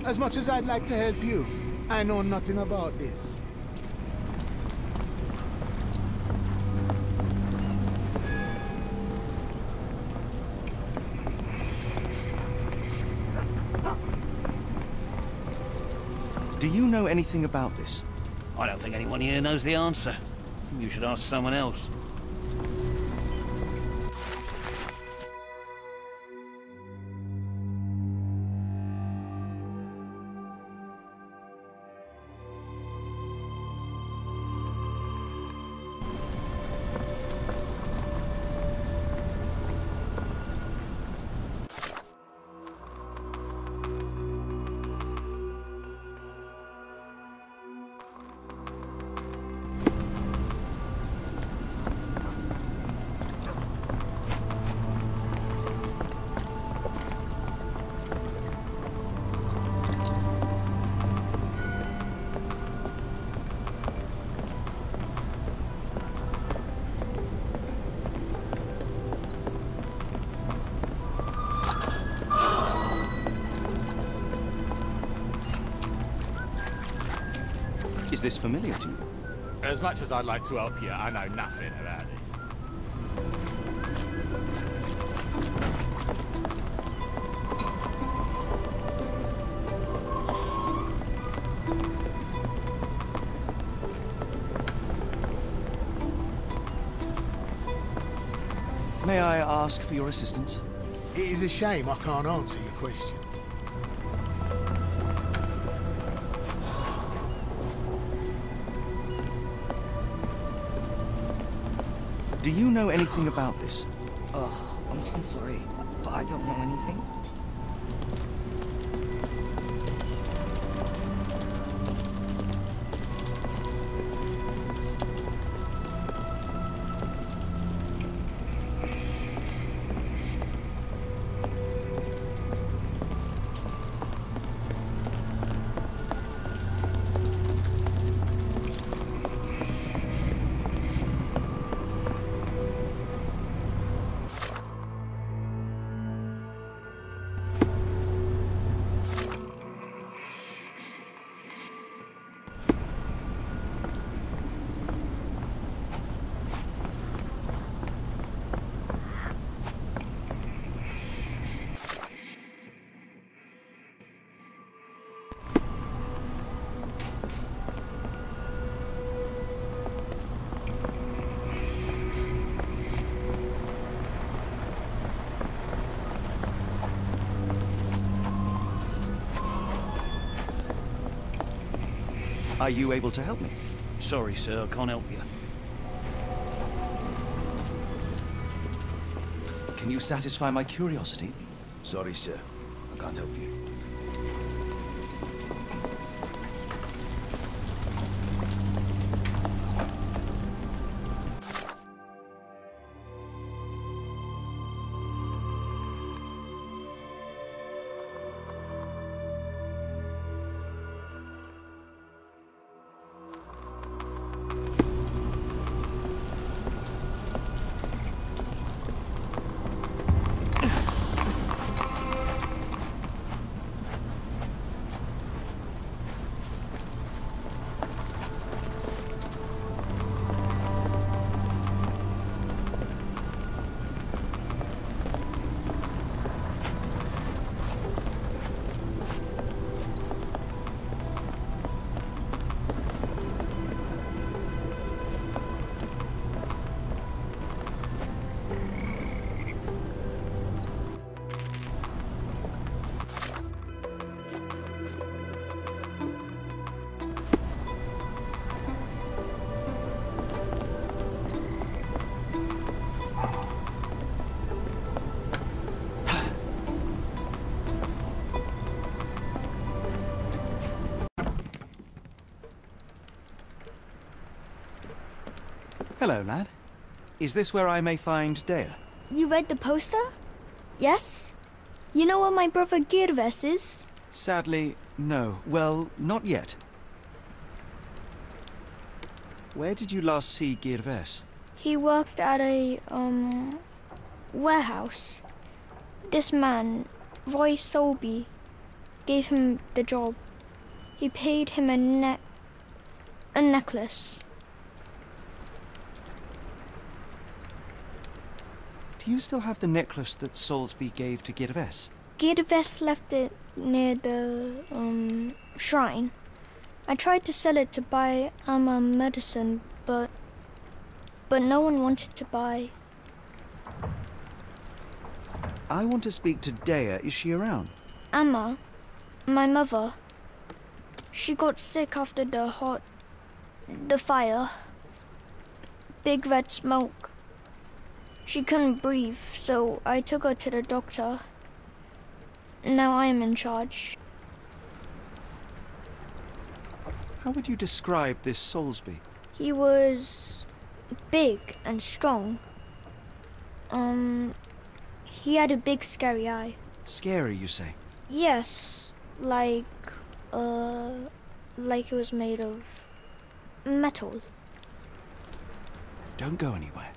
As much as I'd like to help you, I know nothing about this. Do you know anything about this? I don't think anyone here knows the answer. You should ask someone else. Is this familiar to you? As much as I'd like to help you, I know nothing about this. May I ask for your assistance? It is a shame I can't answer your question. Do you know anything about this? Ugh, I'm sorry, but I don't know anything. Are you able to help me? Sorry, sir, I can't help you. Can you satisfy my curiosity? Sorry, sir. I can't help you. Hello, lad. Is this where I may find Dea? You read the poster? Yes? You know where my brother Girves is? Sadly, no. Well, not yet. Where did you last see Girves? He worked at a, warehouse. This man, Roy Solby, gave him the job. He paid him a necklace. Do you still have the necklace that Soulsby gave to Girves? Girves left it near the, shrine. I tried to sell it to buy Amma medicine, but no one wanted to buy. I want to speak to Dea. Is she around? Amma, my mother, she got sick after the fire. Big red smoke. She couldn't breathe, so I took her to the doctor. Now I am in charge. How would you describe this Soulsby? He was big and strong. He had a big scary eye. Scary, you say? Yes, like it was made of metal. Don't go anywhere.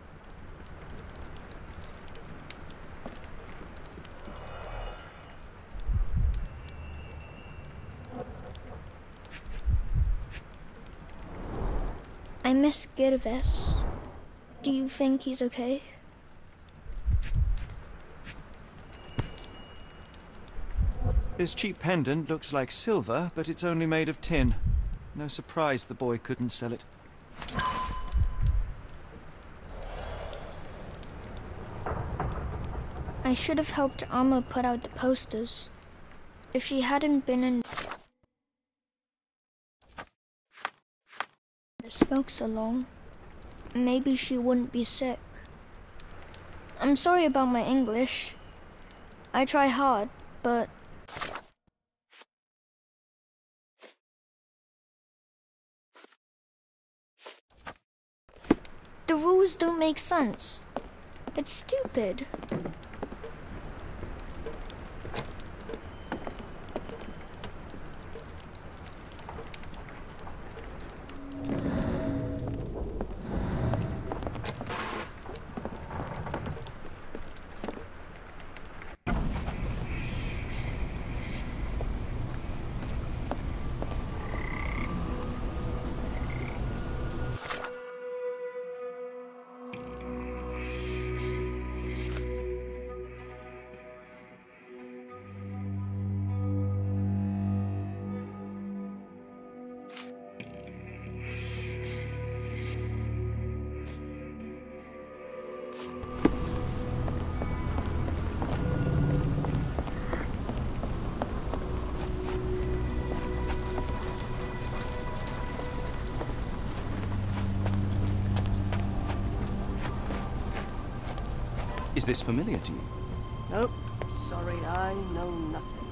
I miss Girves. Do you think he's okay? This cheap pendant looks like silver, but it's only made of tin. No surprise the boy couldn't sell it. I should have helped Amma put out the posters. If she hadn't been in the smoke so long, maybe she wouldn't be sick. I'm sorry about my English. I try hard, but the rules don't make sense. It's stupid. Is this familiar to you? Nope. Sorry, I know nothing.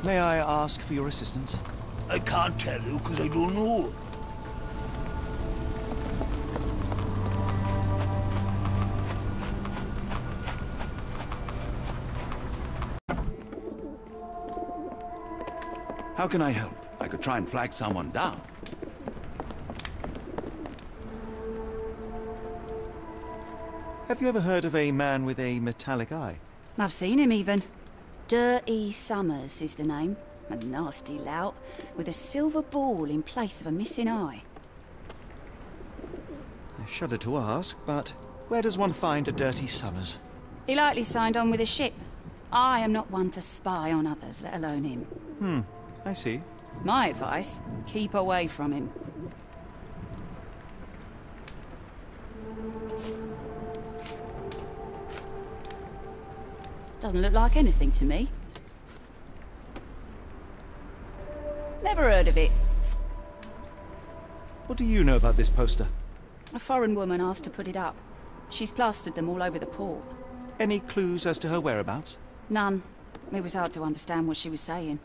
May I ask for your assistance? I can't tell you because I don't know. How can I help? I could try and flag someone down. Have you ever heard of a man with a metallic eye? I've seen him even. Dirty Summers is the name. A nasty lout, with a silver ball in place of a missing eye. I shudder to ask, but where does one find a Dirty Summers? He likely signed on with a ship. I am not one to spy on others, let alone him. I see. My advice, keep away from him. Doesn't look like anything to me. Never heard of it. What do you know about this poster? A foreign woman asked to put it up. She's plastered them all over the port. Any clues as to her whereabouts? None. It was hard to understand what she was saying.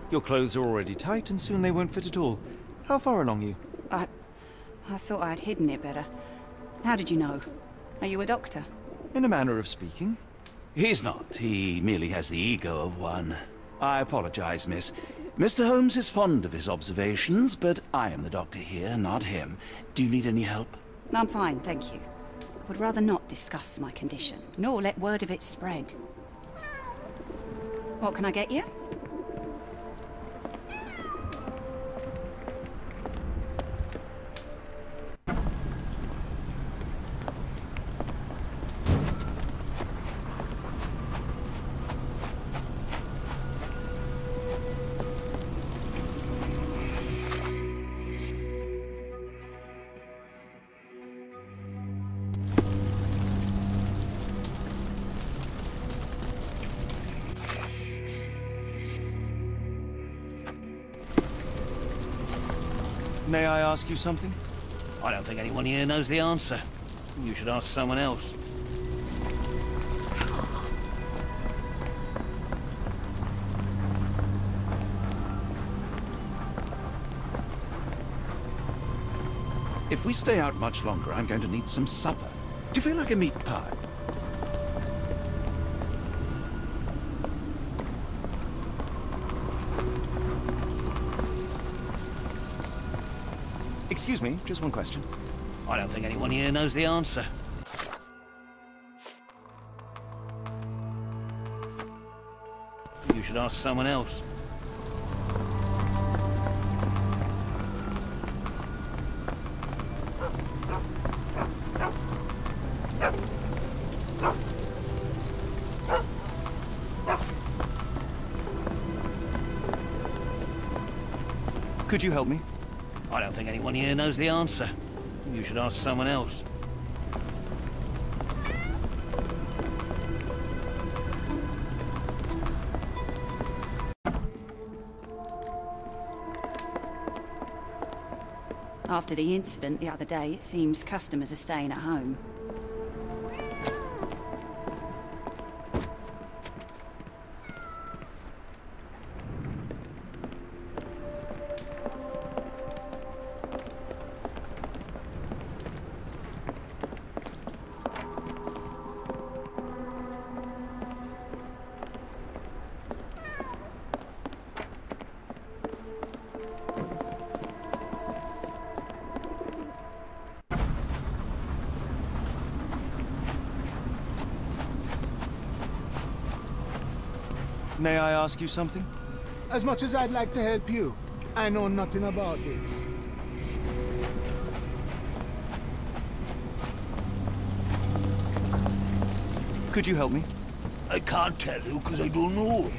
Your clothes are already tight, and soon they won't fit at all. How far along you? I thought I'd hidden it better. How did you know? Are you a doctor? In a manner of speaking. He's not. He merely has the ego of one. I apologize, miss. Mr. Holmes is fond of his observations, but I am the doctor here, not him. Do you need any help? I'm fine, thank you. I would rather not discuss my condition, nor let word of it spread. What can I get you? May I ask you something? I don't think anyone here knows the answer. You should ask someone else. If we stay out much longer, I'm going to need some supper. Do you feel like a meat pie? Excuse me, just one question. I don't think anyone here knows the answer. You should ask someone else. Could you help me? I don't think anyone here knows the answer. You should ask someone else. After the incident the other day, it seems customers are staying at home. May I ask you something? As much as I'd like to help you, I know nothing about this. Could you help me? I can't tell you because I don't know.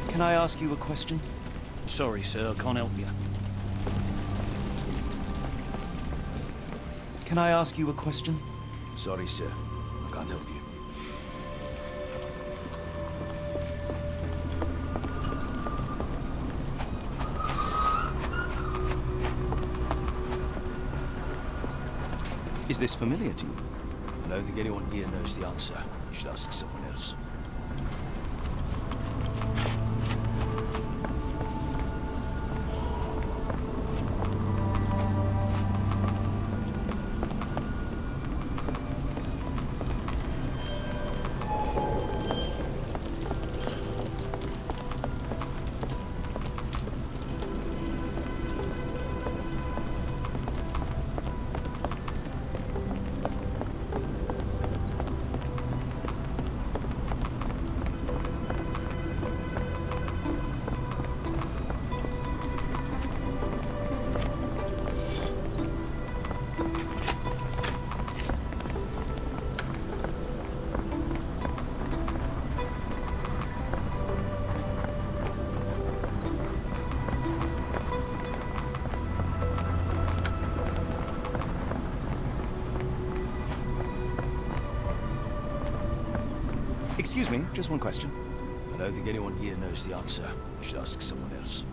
Can I ask you a question? Sorry, sir, I can't help you. Can I ask you a question? Sorry, sir. I can't help you. Is this familiar to you? I don't think anyone here knows the answer. You should ask someone else. Excuse me, just one question. I don't think anyone here knows the answer. You should ask someone else.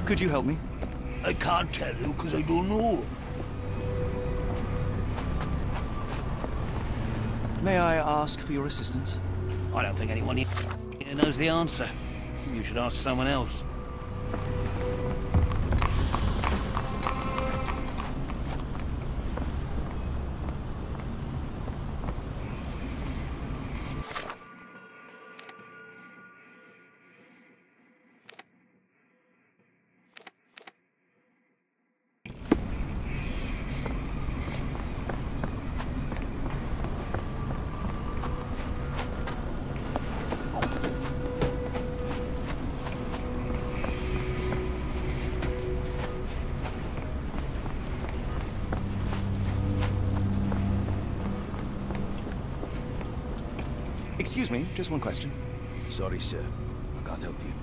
Could you help me? I can't tell you because I don't know. May I ask for your assistance? I don't think anyone here knows the answer. You should ask someone else. Excuse me, just one question. Sorry, sir. I can't help you.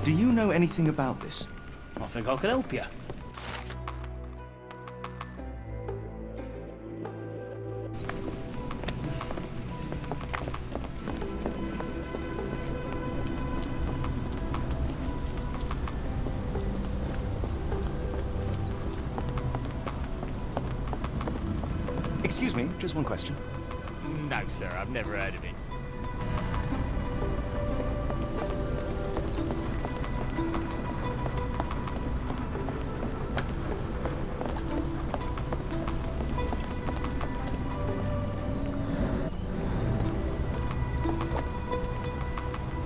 Do you know anything about this? I think I can help you. Excuse me, just one question. No, sir, I've never heard of it.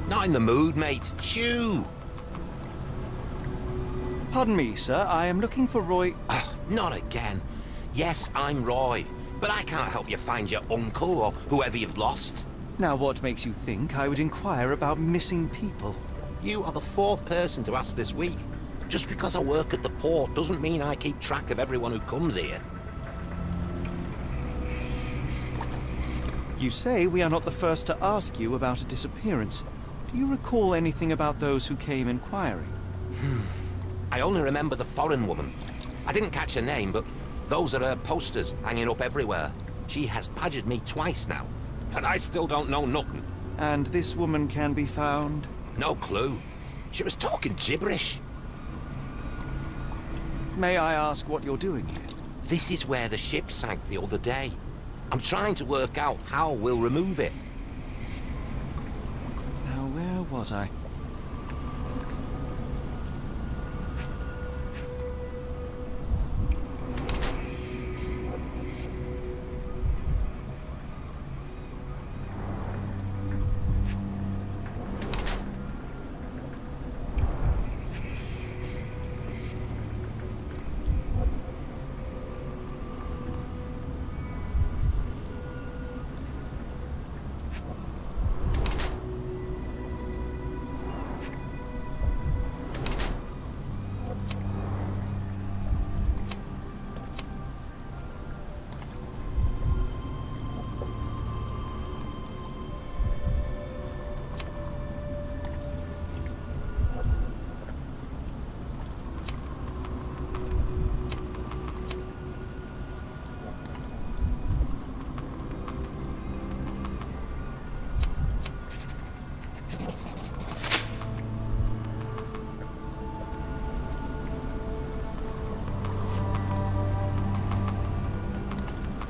Not in the mood, mate. Shoo! Pardon me, sir. I am looking for Roy... Not again. Yes, I'm Roy, but I can't help you find your uncle or whoever you've lost. Now, what makes you think I would inquire about missing people? You are the fourth person to ask this week. Just because I work at the port doesn't mean I keep track of everyone who comes here. You say we are not the first to ask you about a disappearance. Do you recall anything about those who came inquiring? I only remember the foreign woman. I didn't catch her name, but those are her posters hanging up everywhere. She has badgered me twice now, and I still don't know nothing. And this woman can be found? No clue. She was talking gibberish. May I ask what you're doing here? This is where the ship sank the other day. I'm trying to work out how we'll remove it. Now, where was I?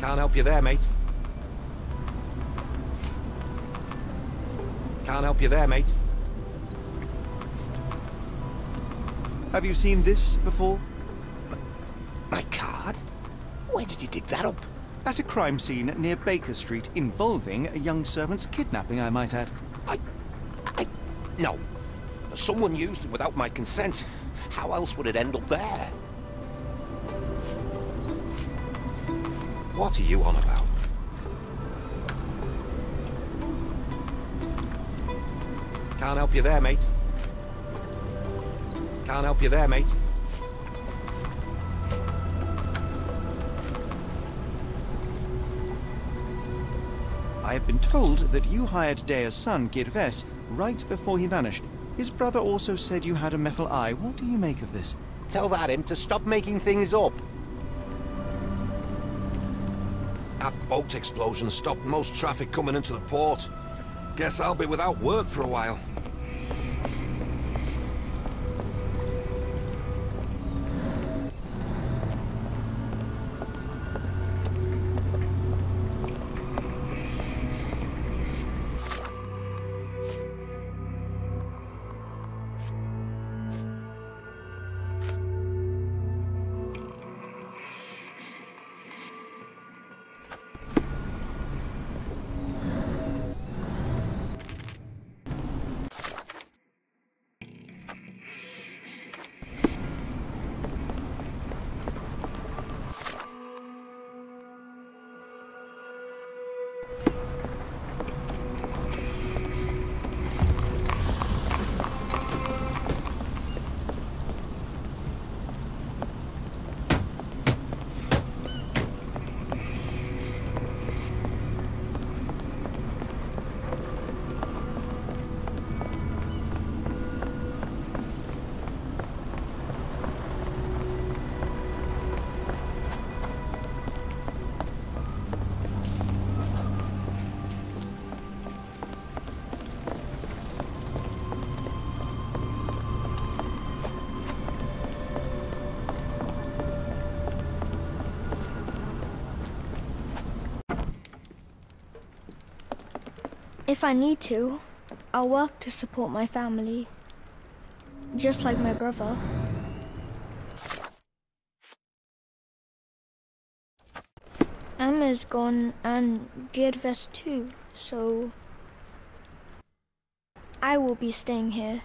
Can't help you there, mate. Can't help you there, mate. Have you seen this before? My card? Where did you dig that up? At a crime scene near Baker Street involving a young servant's kidnapping, I might add. No. Someone used it without my consent. How else would it end up there? What are you on about? Can't help you there, mate. Can't help you there, mate. I have been told that you hired Dea's son, Girves, right before he vanished. His brother also said you had a metal eye. What do you make of this? Tell that him to stop making things up. That boat explosion stopped most traffic coming into the port. Guess I'll be without work for a while. If I need to, I'll work to support my family. Just like my brother. Emma's gone and Geirvest too, so I will be staying here.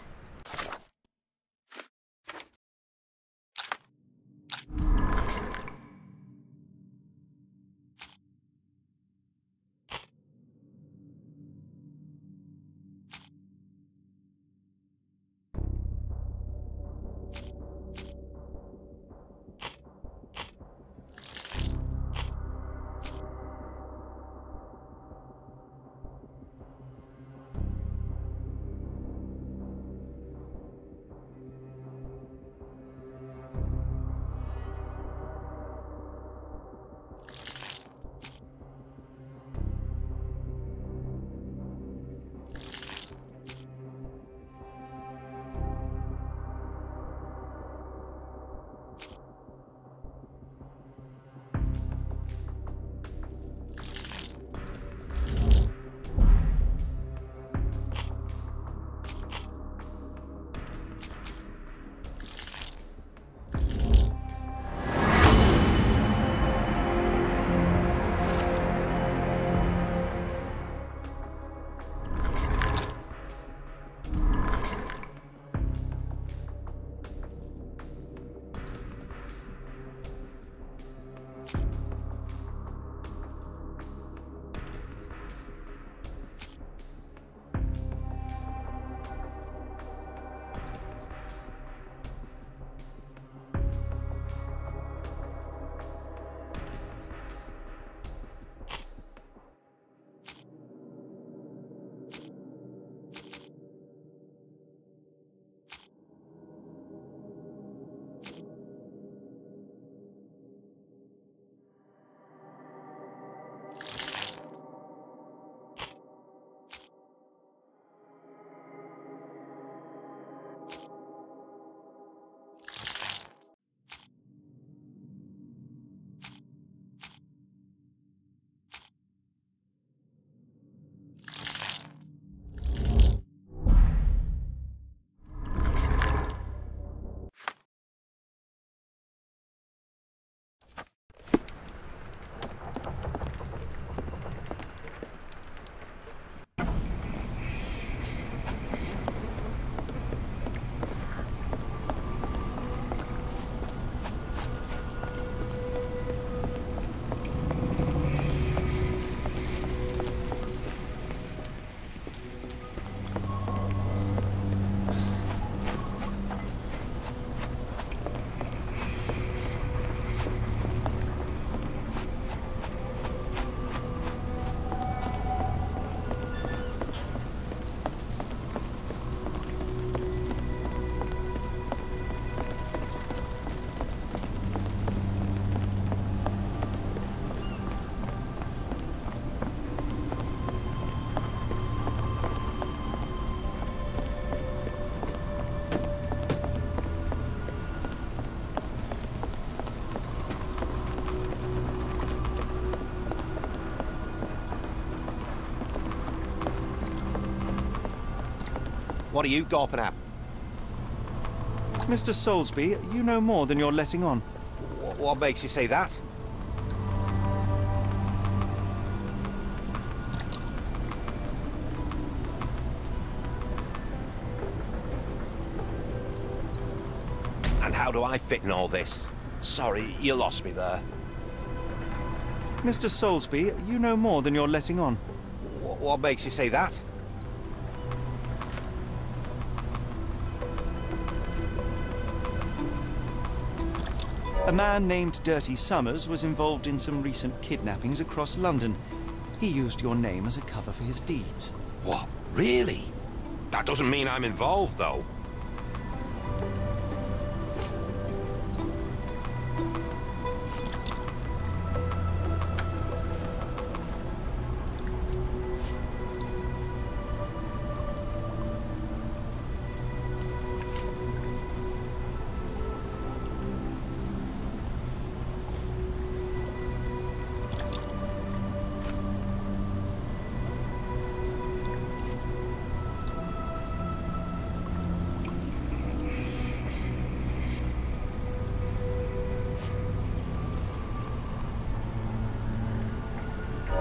What are you gawping at? Mr. Soulsby, you know more than you're letting on. What makes you say that? And how do I fit in all this? Sorry, you lost me there. Mr. Soulsby, you know more than you're letting on. What makes you say that? A man named Dirty Summers was involved in some recent kidnappings across London. He used your name as a cover for his deeds. What? Really? That doesn't mean I'm involved, though.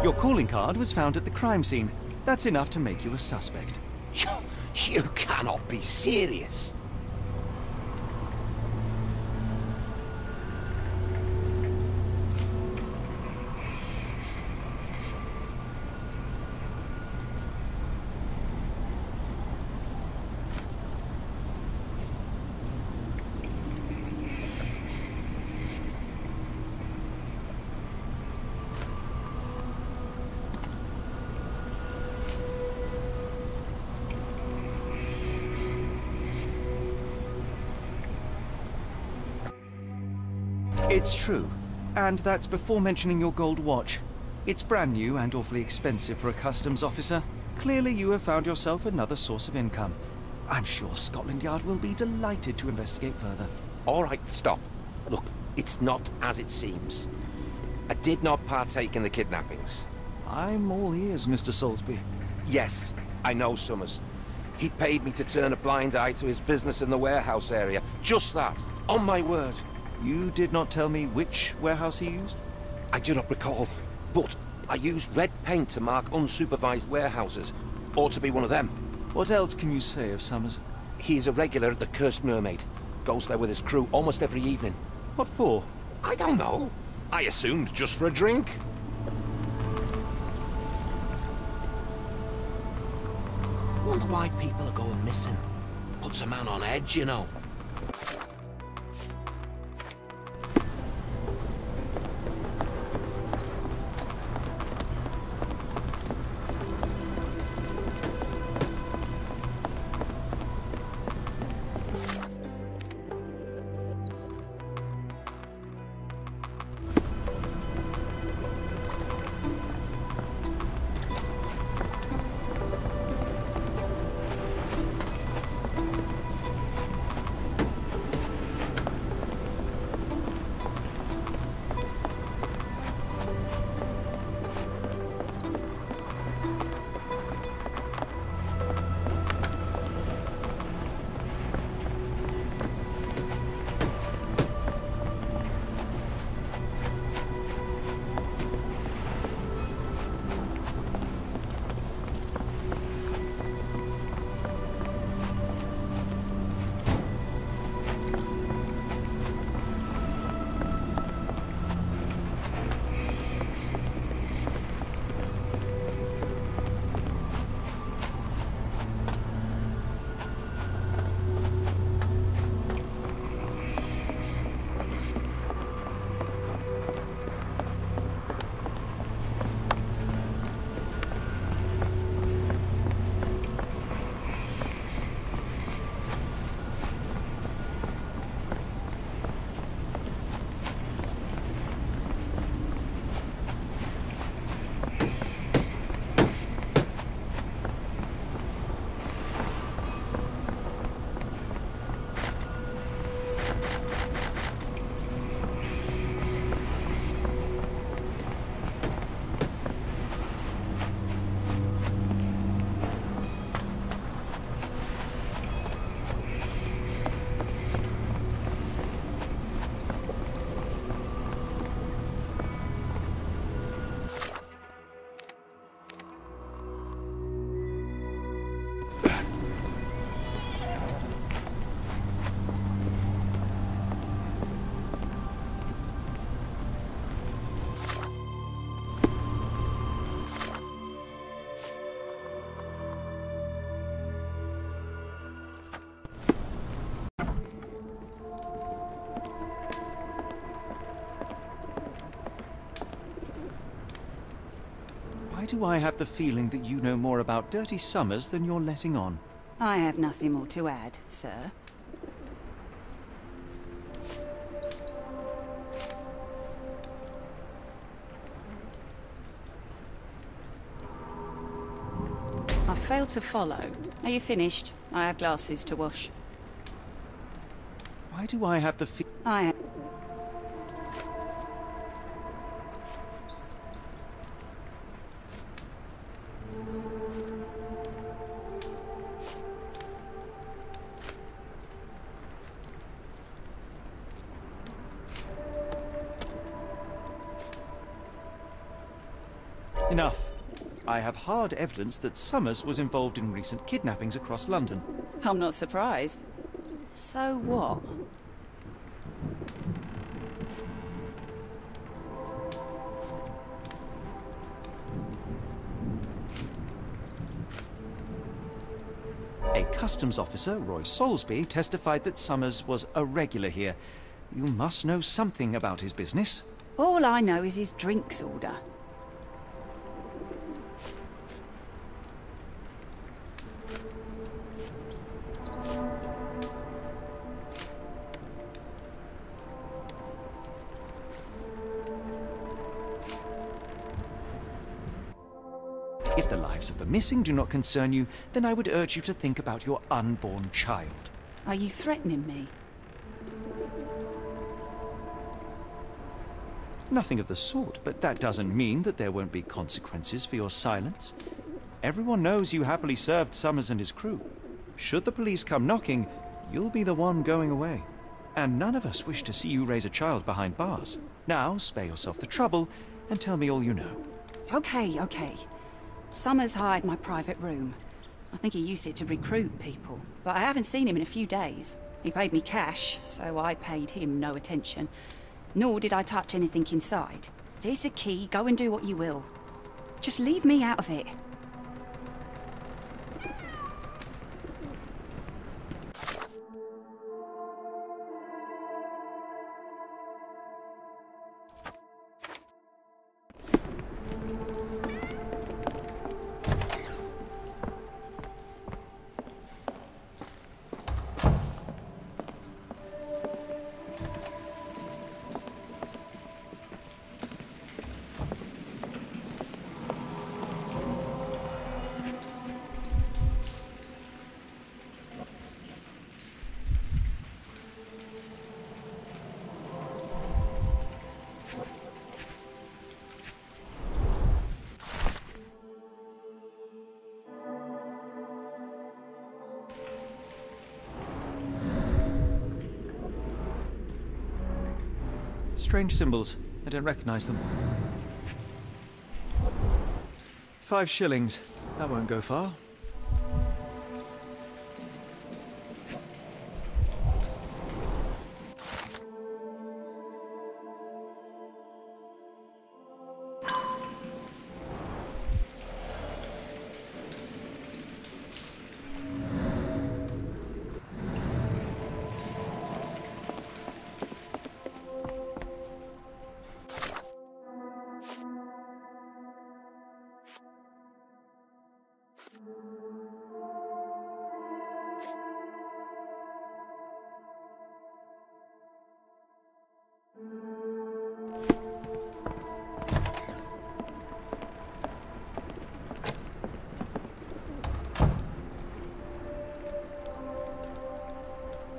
Your calling card was found at the crime scene. That's enough to make you a suspect. You cannot be serious. It's true. And that's before mentioning your gold watch. It's brand new and awfully expensive for a customs officer. Clearly you have found yourself another source of income. I'm sure Scotland Yard will be delighted to investigate further. All right, stop. Look, it's not as it seems. I did not partake in the kidnappings. I'm all ears, Mr. Soulsby. Yes, I know Summers. He paid me to turn a blind eye to his business in the warehouse area. Just that. On my word. You did not tell me which warehouse he used? I do not recall, but I used red paint to mark unsupervised warehouses. Ought to be one of them. What else can you say of Summers? He is a regular at the Cursed Mermaid. Goes there with his crew almost every evening. What for? I don't know. I assumed just for a drink. Wonder why people are going missing. Puts a man on edge, you know. Why do I have the feeling that you know more about Dirty Summers than you're letting on? I have nothing more to add, sir. I failed to follow. Are you finished? I have glasses to wash. Why do I have the I Enough. I have hard evidence that Summers was involved in recent kidnappings across London. I'm not surprised. So what? A customs officer, Roy Soulsby, testified that Summers was a regular here. You must know something about his business. All I know is his drinks order. If the lives of the missing do not concern you, then I would urge you to think about your unborn child. Are you threatening me? Nothing of the sort, but that doesn't mean that there won't be consequences for your silence. Everyone knows you happily served Summers and his crew. Should the police come knocking, you'll be the one going away. And none of us wish to see you raise a child behind bars. Now, spare yourself the trouble and tell me all you know. Okay. Summers hired my private room. I think he used it to recruit people, but I haven't seen him in a few days. He paid me cash, so I paid him no attention. Nor did I touch anything inside. Here's the key, go and do what you will. Just leave me out of it. Strange symbols. I don't recognize them. 5 shillings. That won't go far.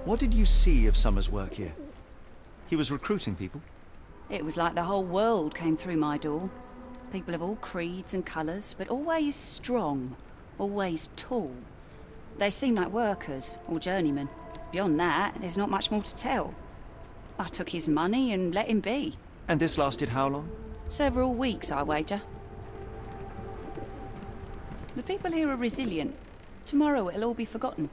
What did you see of Summers' work here? He was recruiting people? It was like the whole world came through my door. People of all creeds and colours, but always strong, always tall. They seemed like workers or journeymen. Beyond that, there's not much more to tell. I took his money and let him be. And this lasted how long? Several weeks, I wager. The people here are resilient. Tomorrow it'll all be forgotten.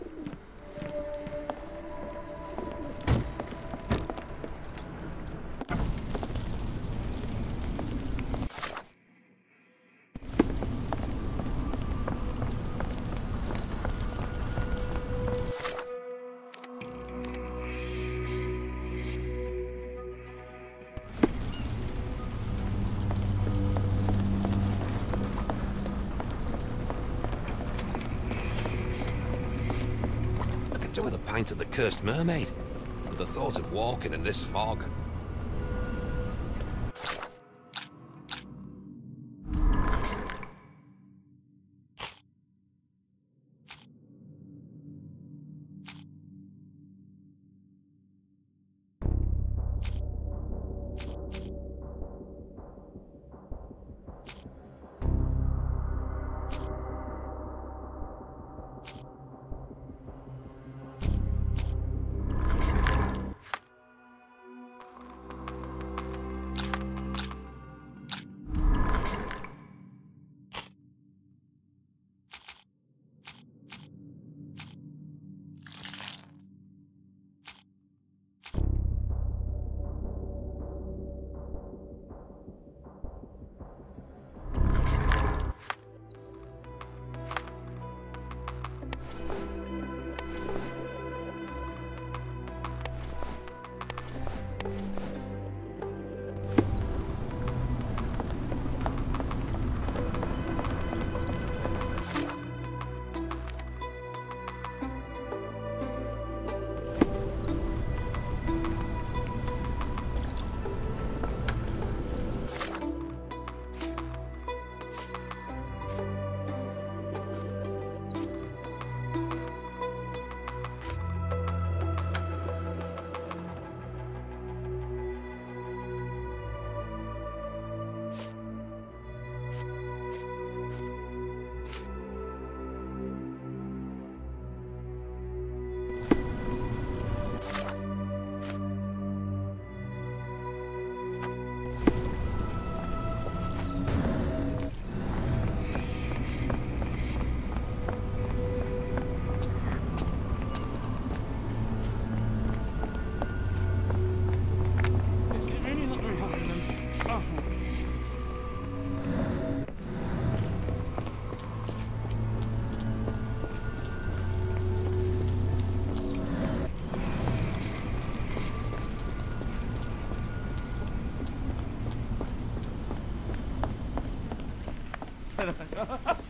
With a pint of the cursed mermaid, with the thought of walking in this fog.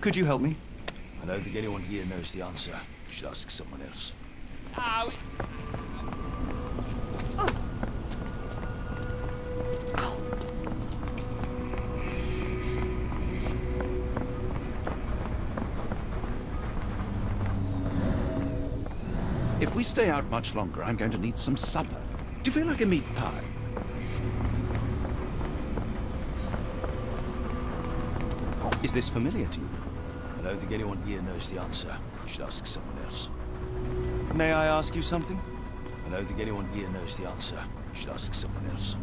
Could you help me? I don't think anyone here knows the answer. You should ask someone else. If we stay out much longer, I'm going to need some supper. Do you feel like a meat pie? Is this familiar to you? I don't think anyone here knows the answer. You should ask someone else. May I ask you something? I don't think anyone here knows the answer. You should ask someone else.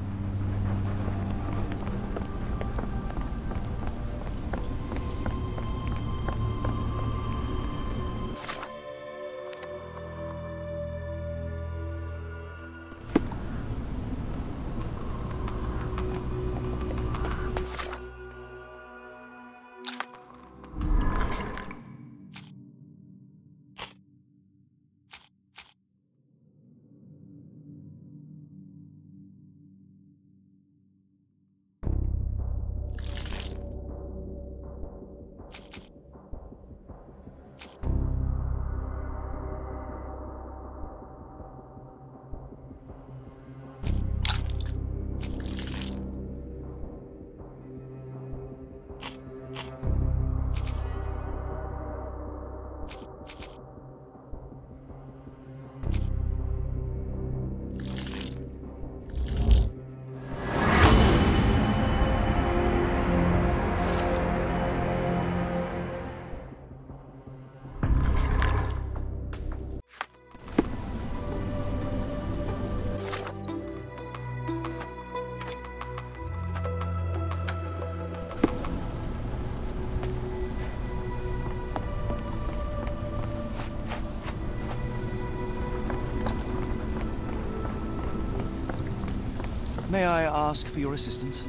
May I ask for your assistance?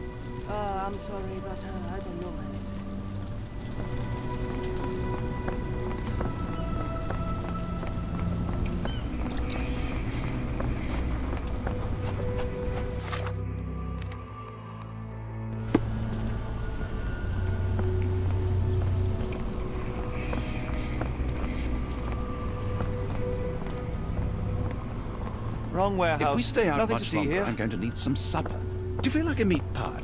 I'm sorry, but I don't know anything. Wrong warehouse. If we stay out Nothing much to see longer, here. I'm going to need some supper. Do you feel like a meat pie?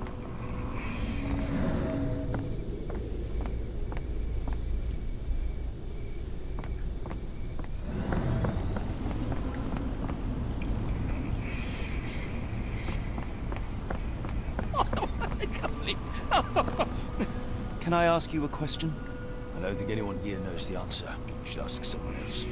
Can I ask you a question? I don't think anyone here knows the answer. You should ask someone else.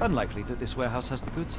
Unlikely that this warehouse has the goods.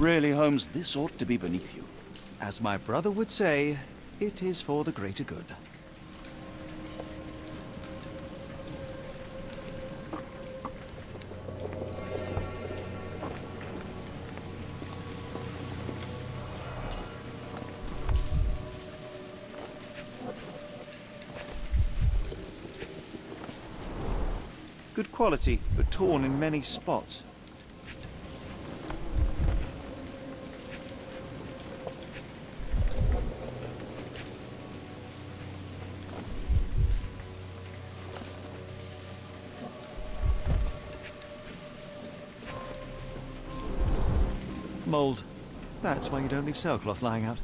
Really, Holmes, this ought to be beneath you. As my brother would say, it is for the greater good. Good quality, but torn in many spots. Mold. That's why you don't leave sailcloth lying out.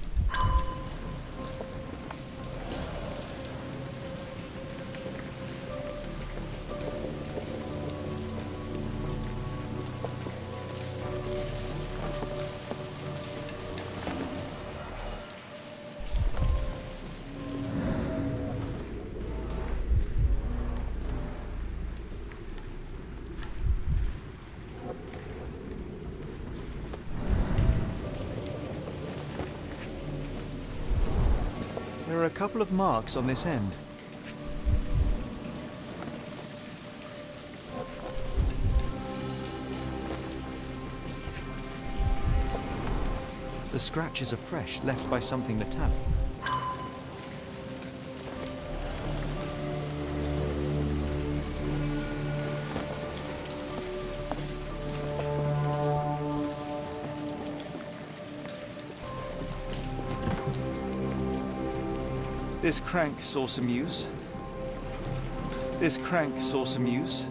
There are a couple of marks on this end. The scratches are fresh, left by something metallic. This crank saw some use. This crank saw some use.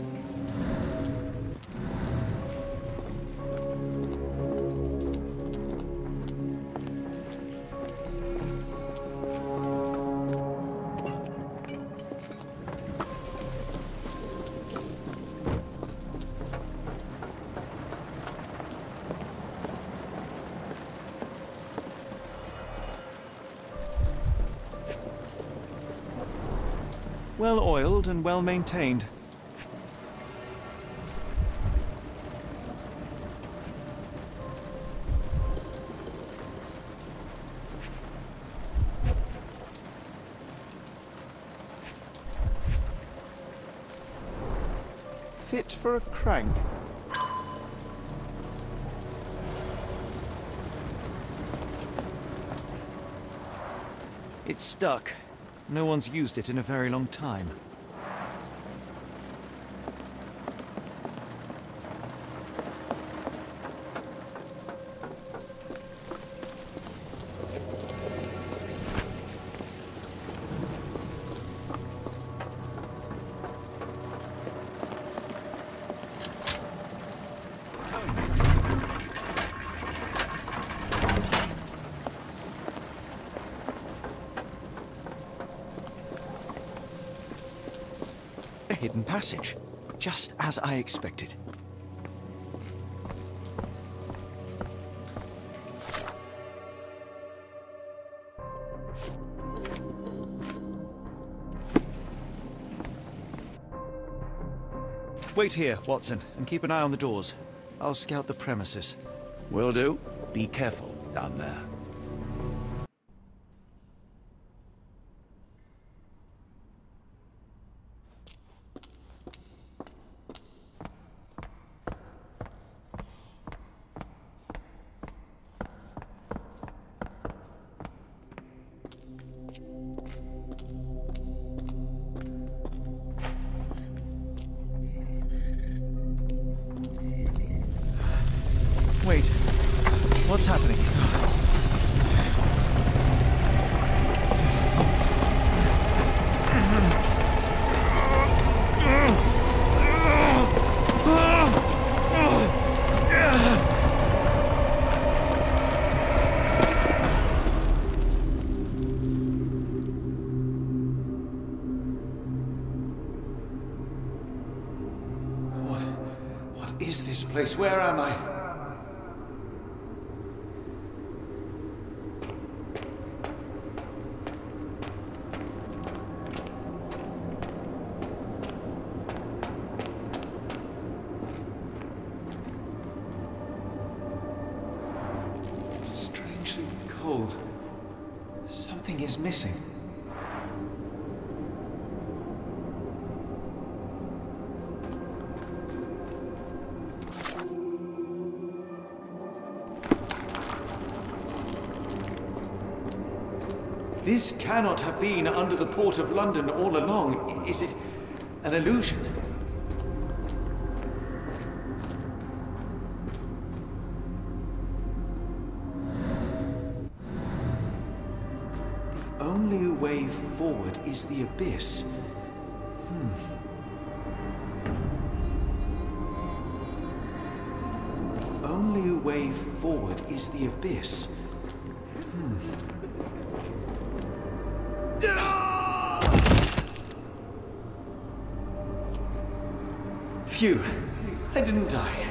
Well oiled and well maintained. Fit for a crank. It's stuck. No one's used it in a very long time. A hidden passage, just as I expected. Wait here, Watson, and keep an eye on the doors. I'll scout the premises. Will do. Be careful down there. Wait, what's happening? What is this place? Where am I? cold. Something is missing. This cannot have been under the port of London all along. Is it an illusion? The only way forward is the abyss. The only way forward is the abyss. Phew, I didn't die.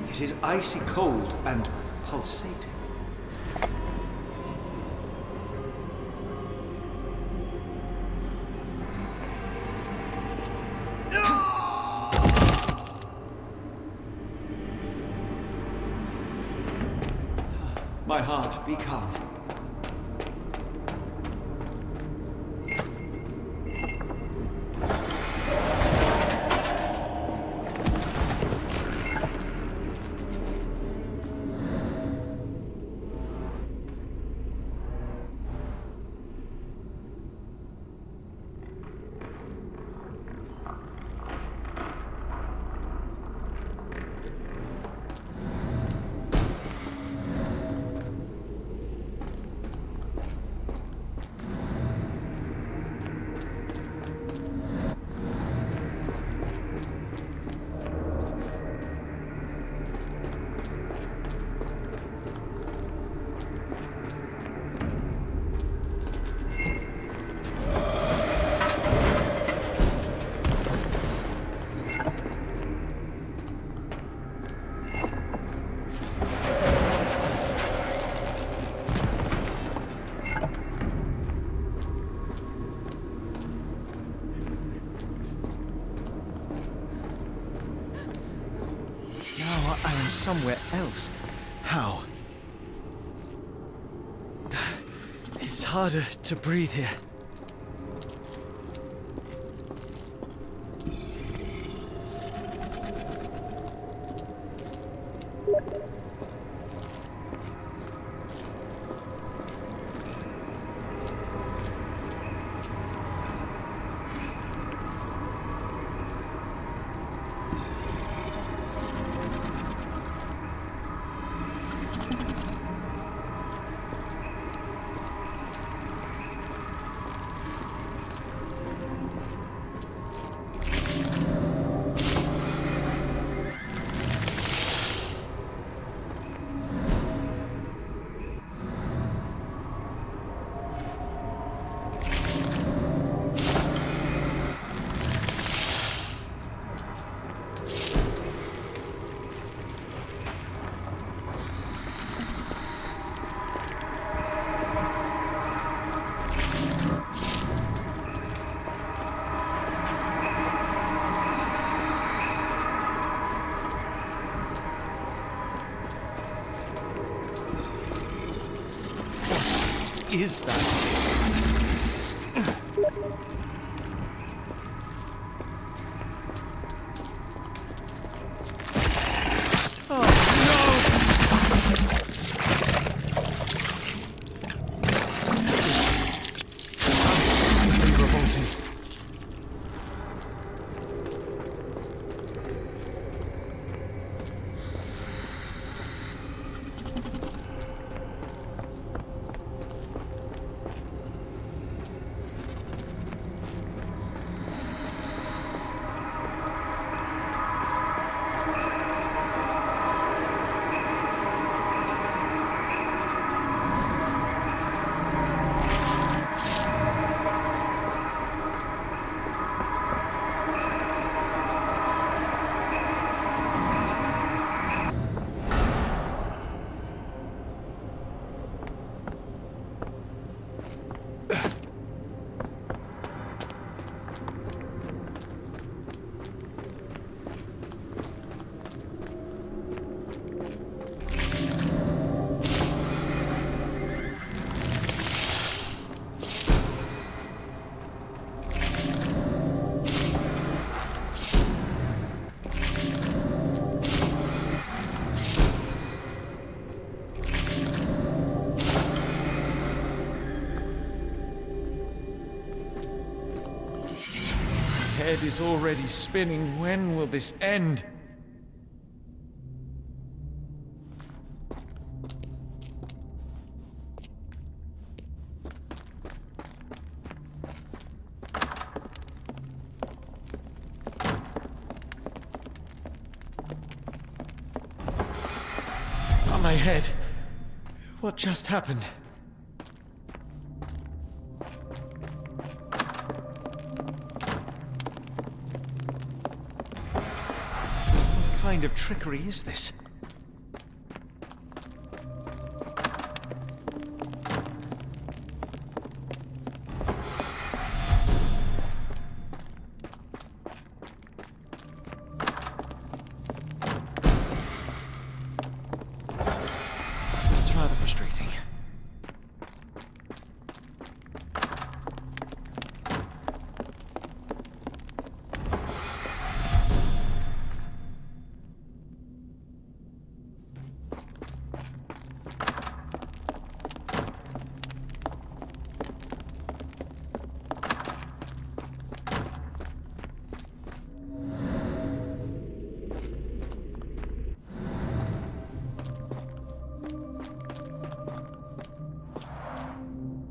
It is icy cold and pulsating. My heart, be calm. I am somewhere else. How? It's harder to breathe here. Is that? head is already spinning. When will this end? On my head. What just happened? What kind of trickery is this? It's rather frustrating.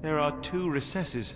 There are 2 recesses.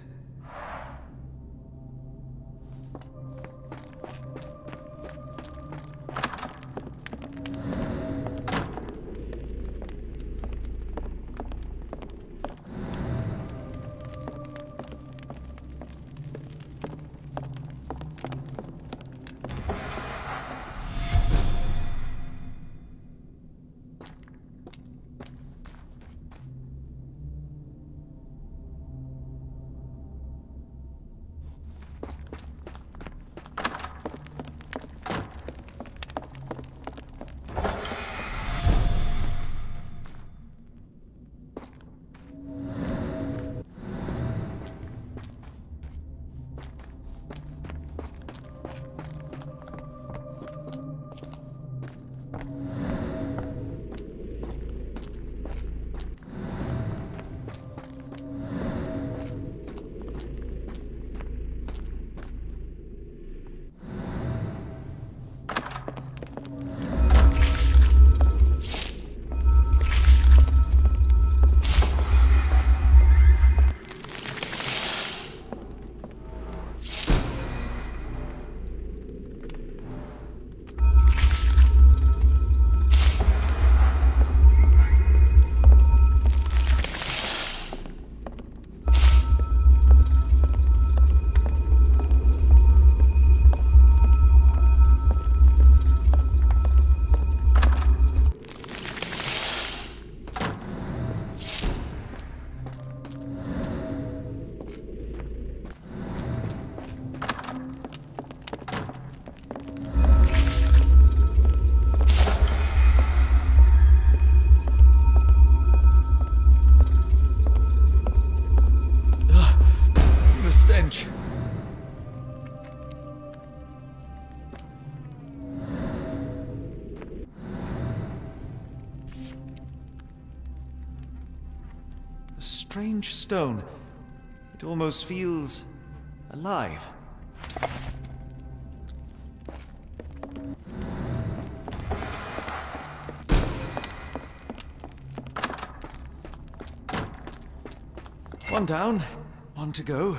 stench. A strange stone. It almost feels alive. One down, one to go.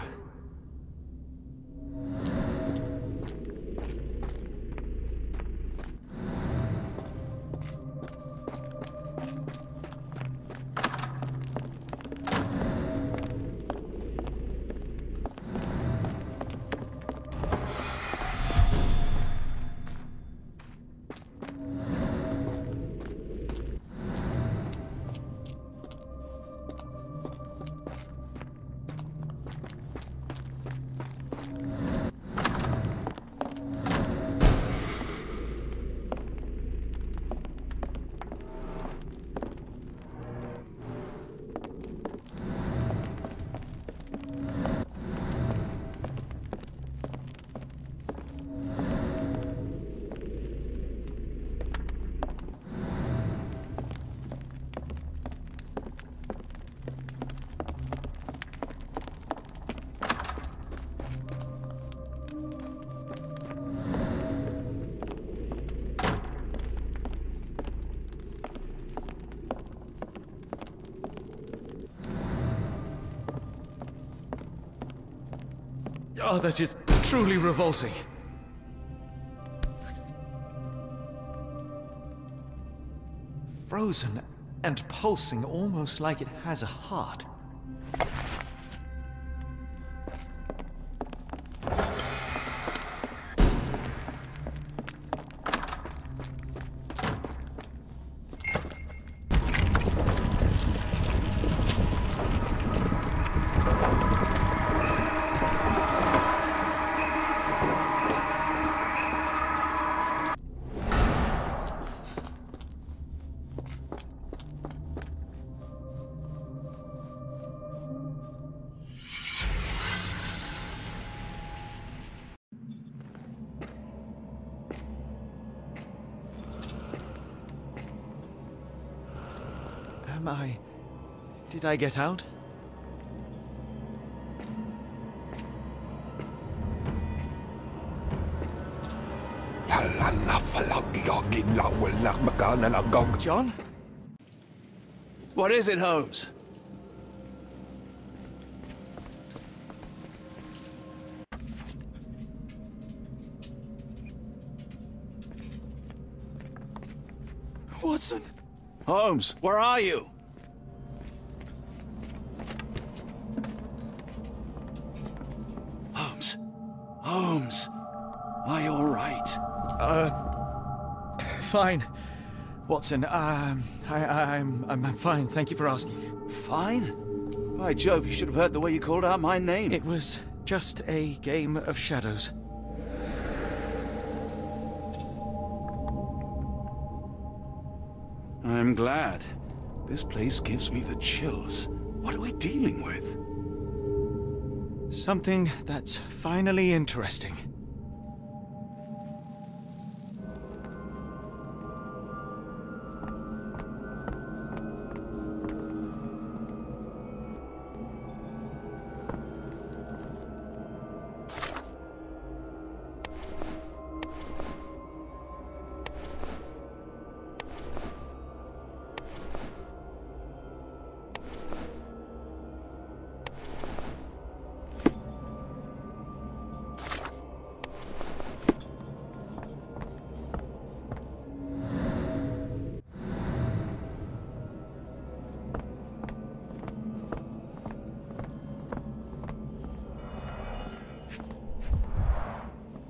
Oh, that is truly revolting. Frozen and pulsing almost like it has a heart. Did I get out? John? What is it, Holmes? Watson? Holmes, where are you? Holmes, are you all right? Fine. Watson, I'm fine, thank you for asking. Fine? By Jove, you should have heard the way you called out my name. It was just a game of shadows. I'm glad. This place gives me the chills. What are we dealing with? Something that's finally interesting.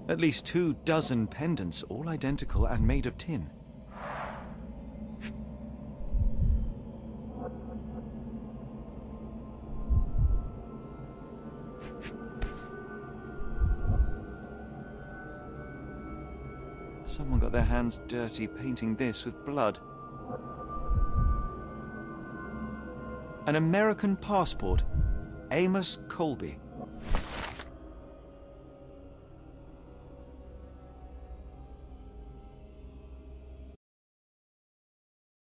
At least 24 pendants, all identical and made of tin. Someone got their hands dirty painting this with blood. An American passport. Amos Colby.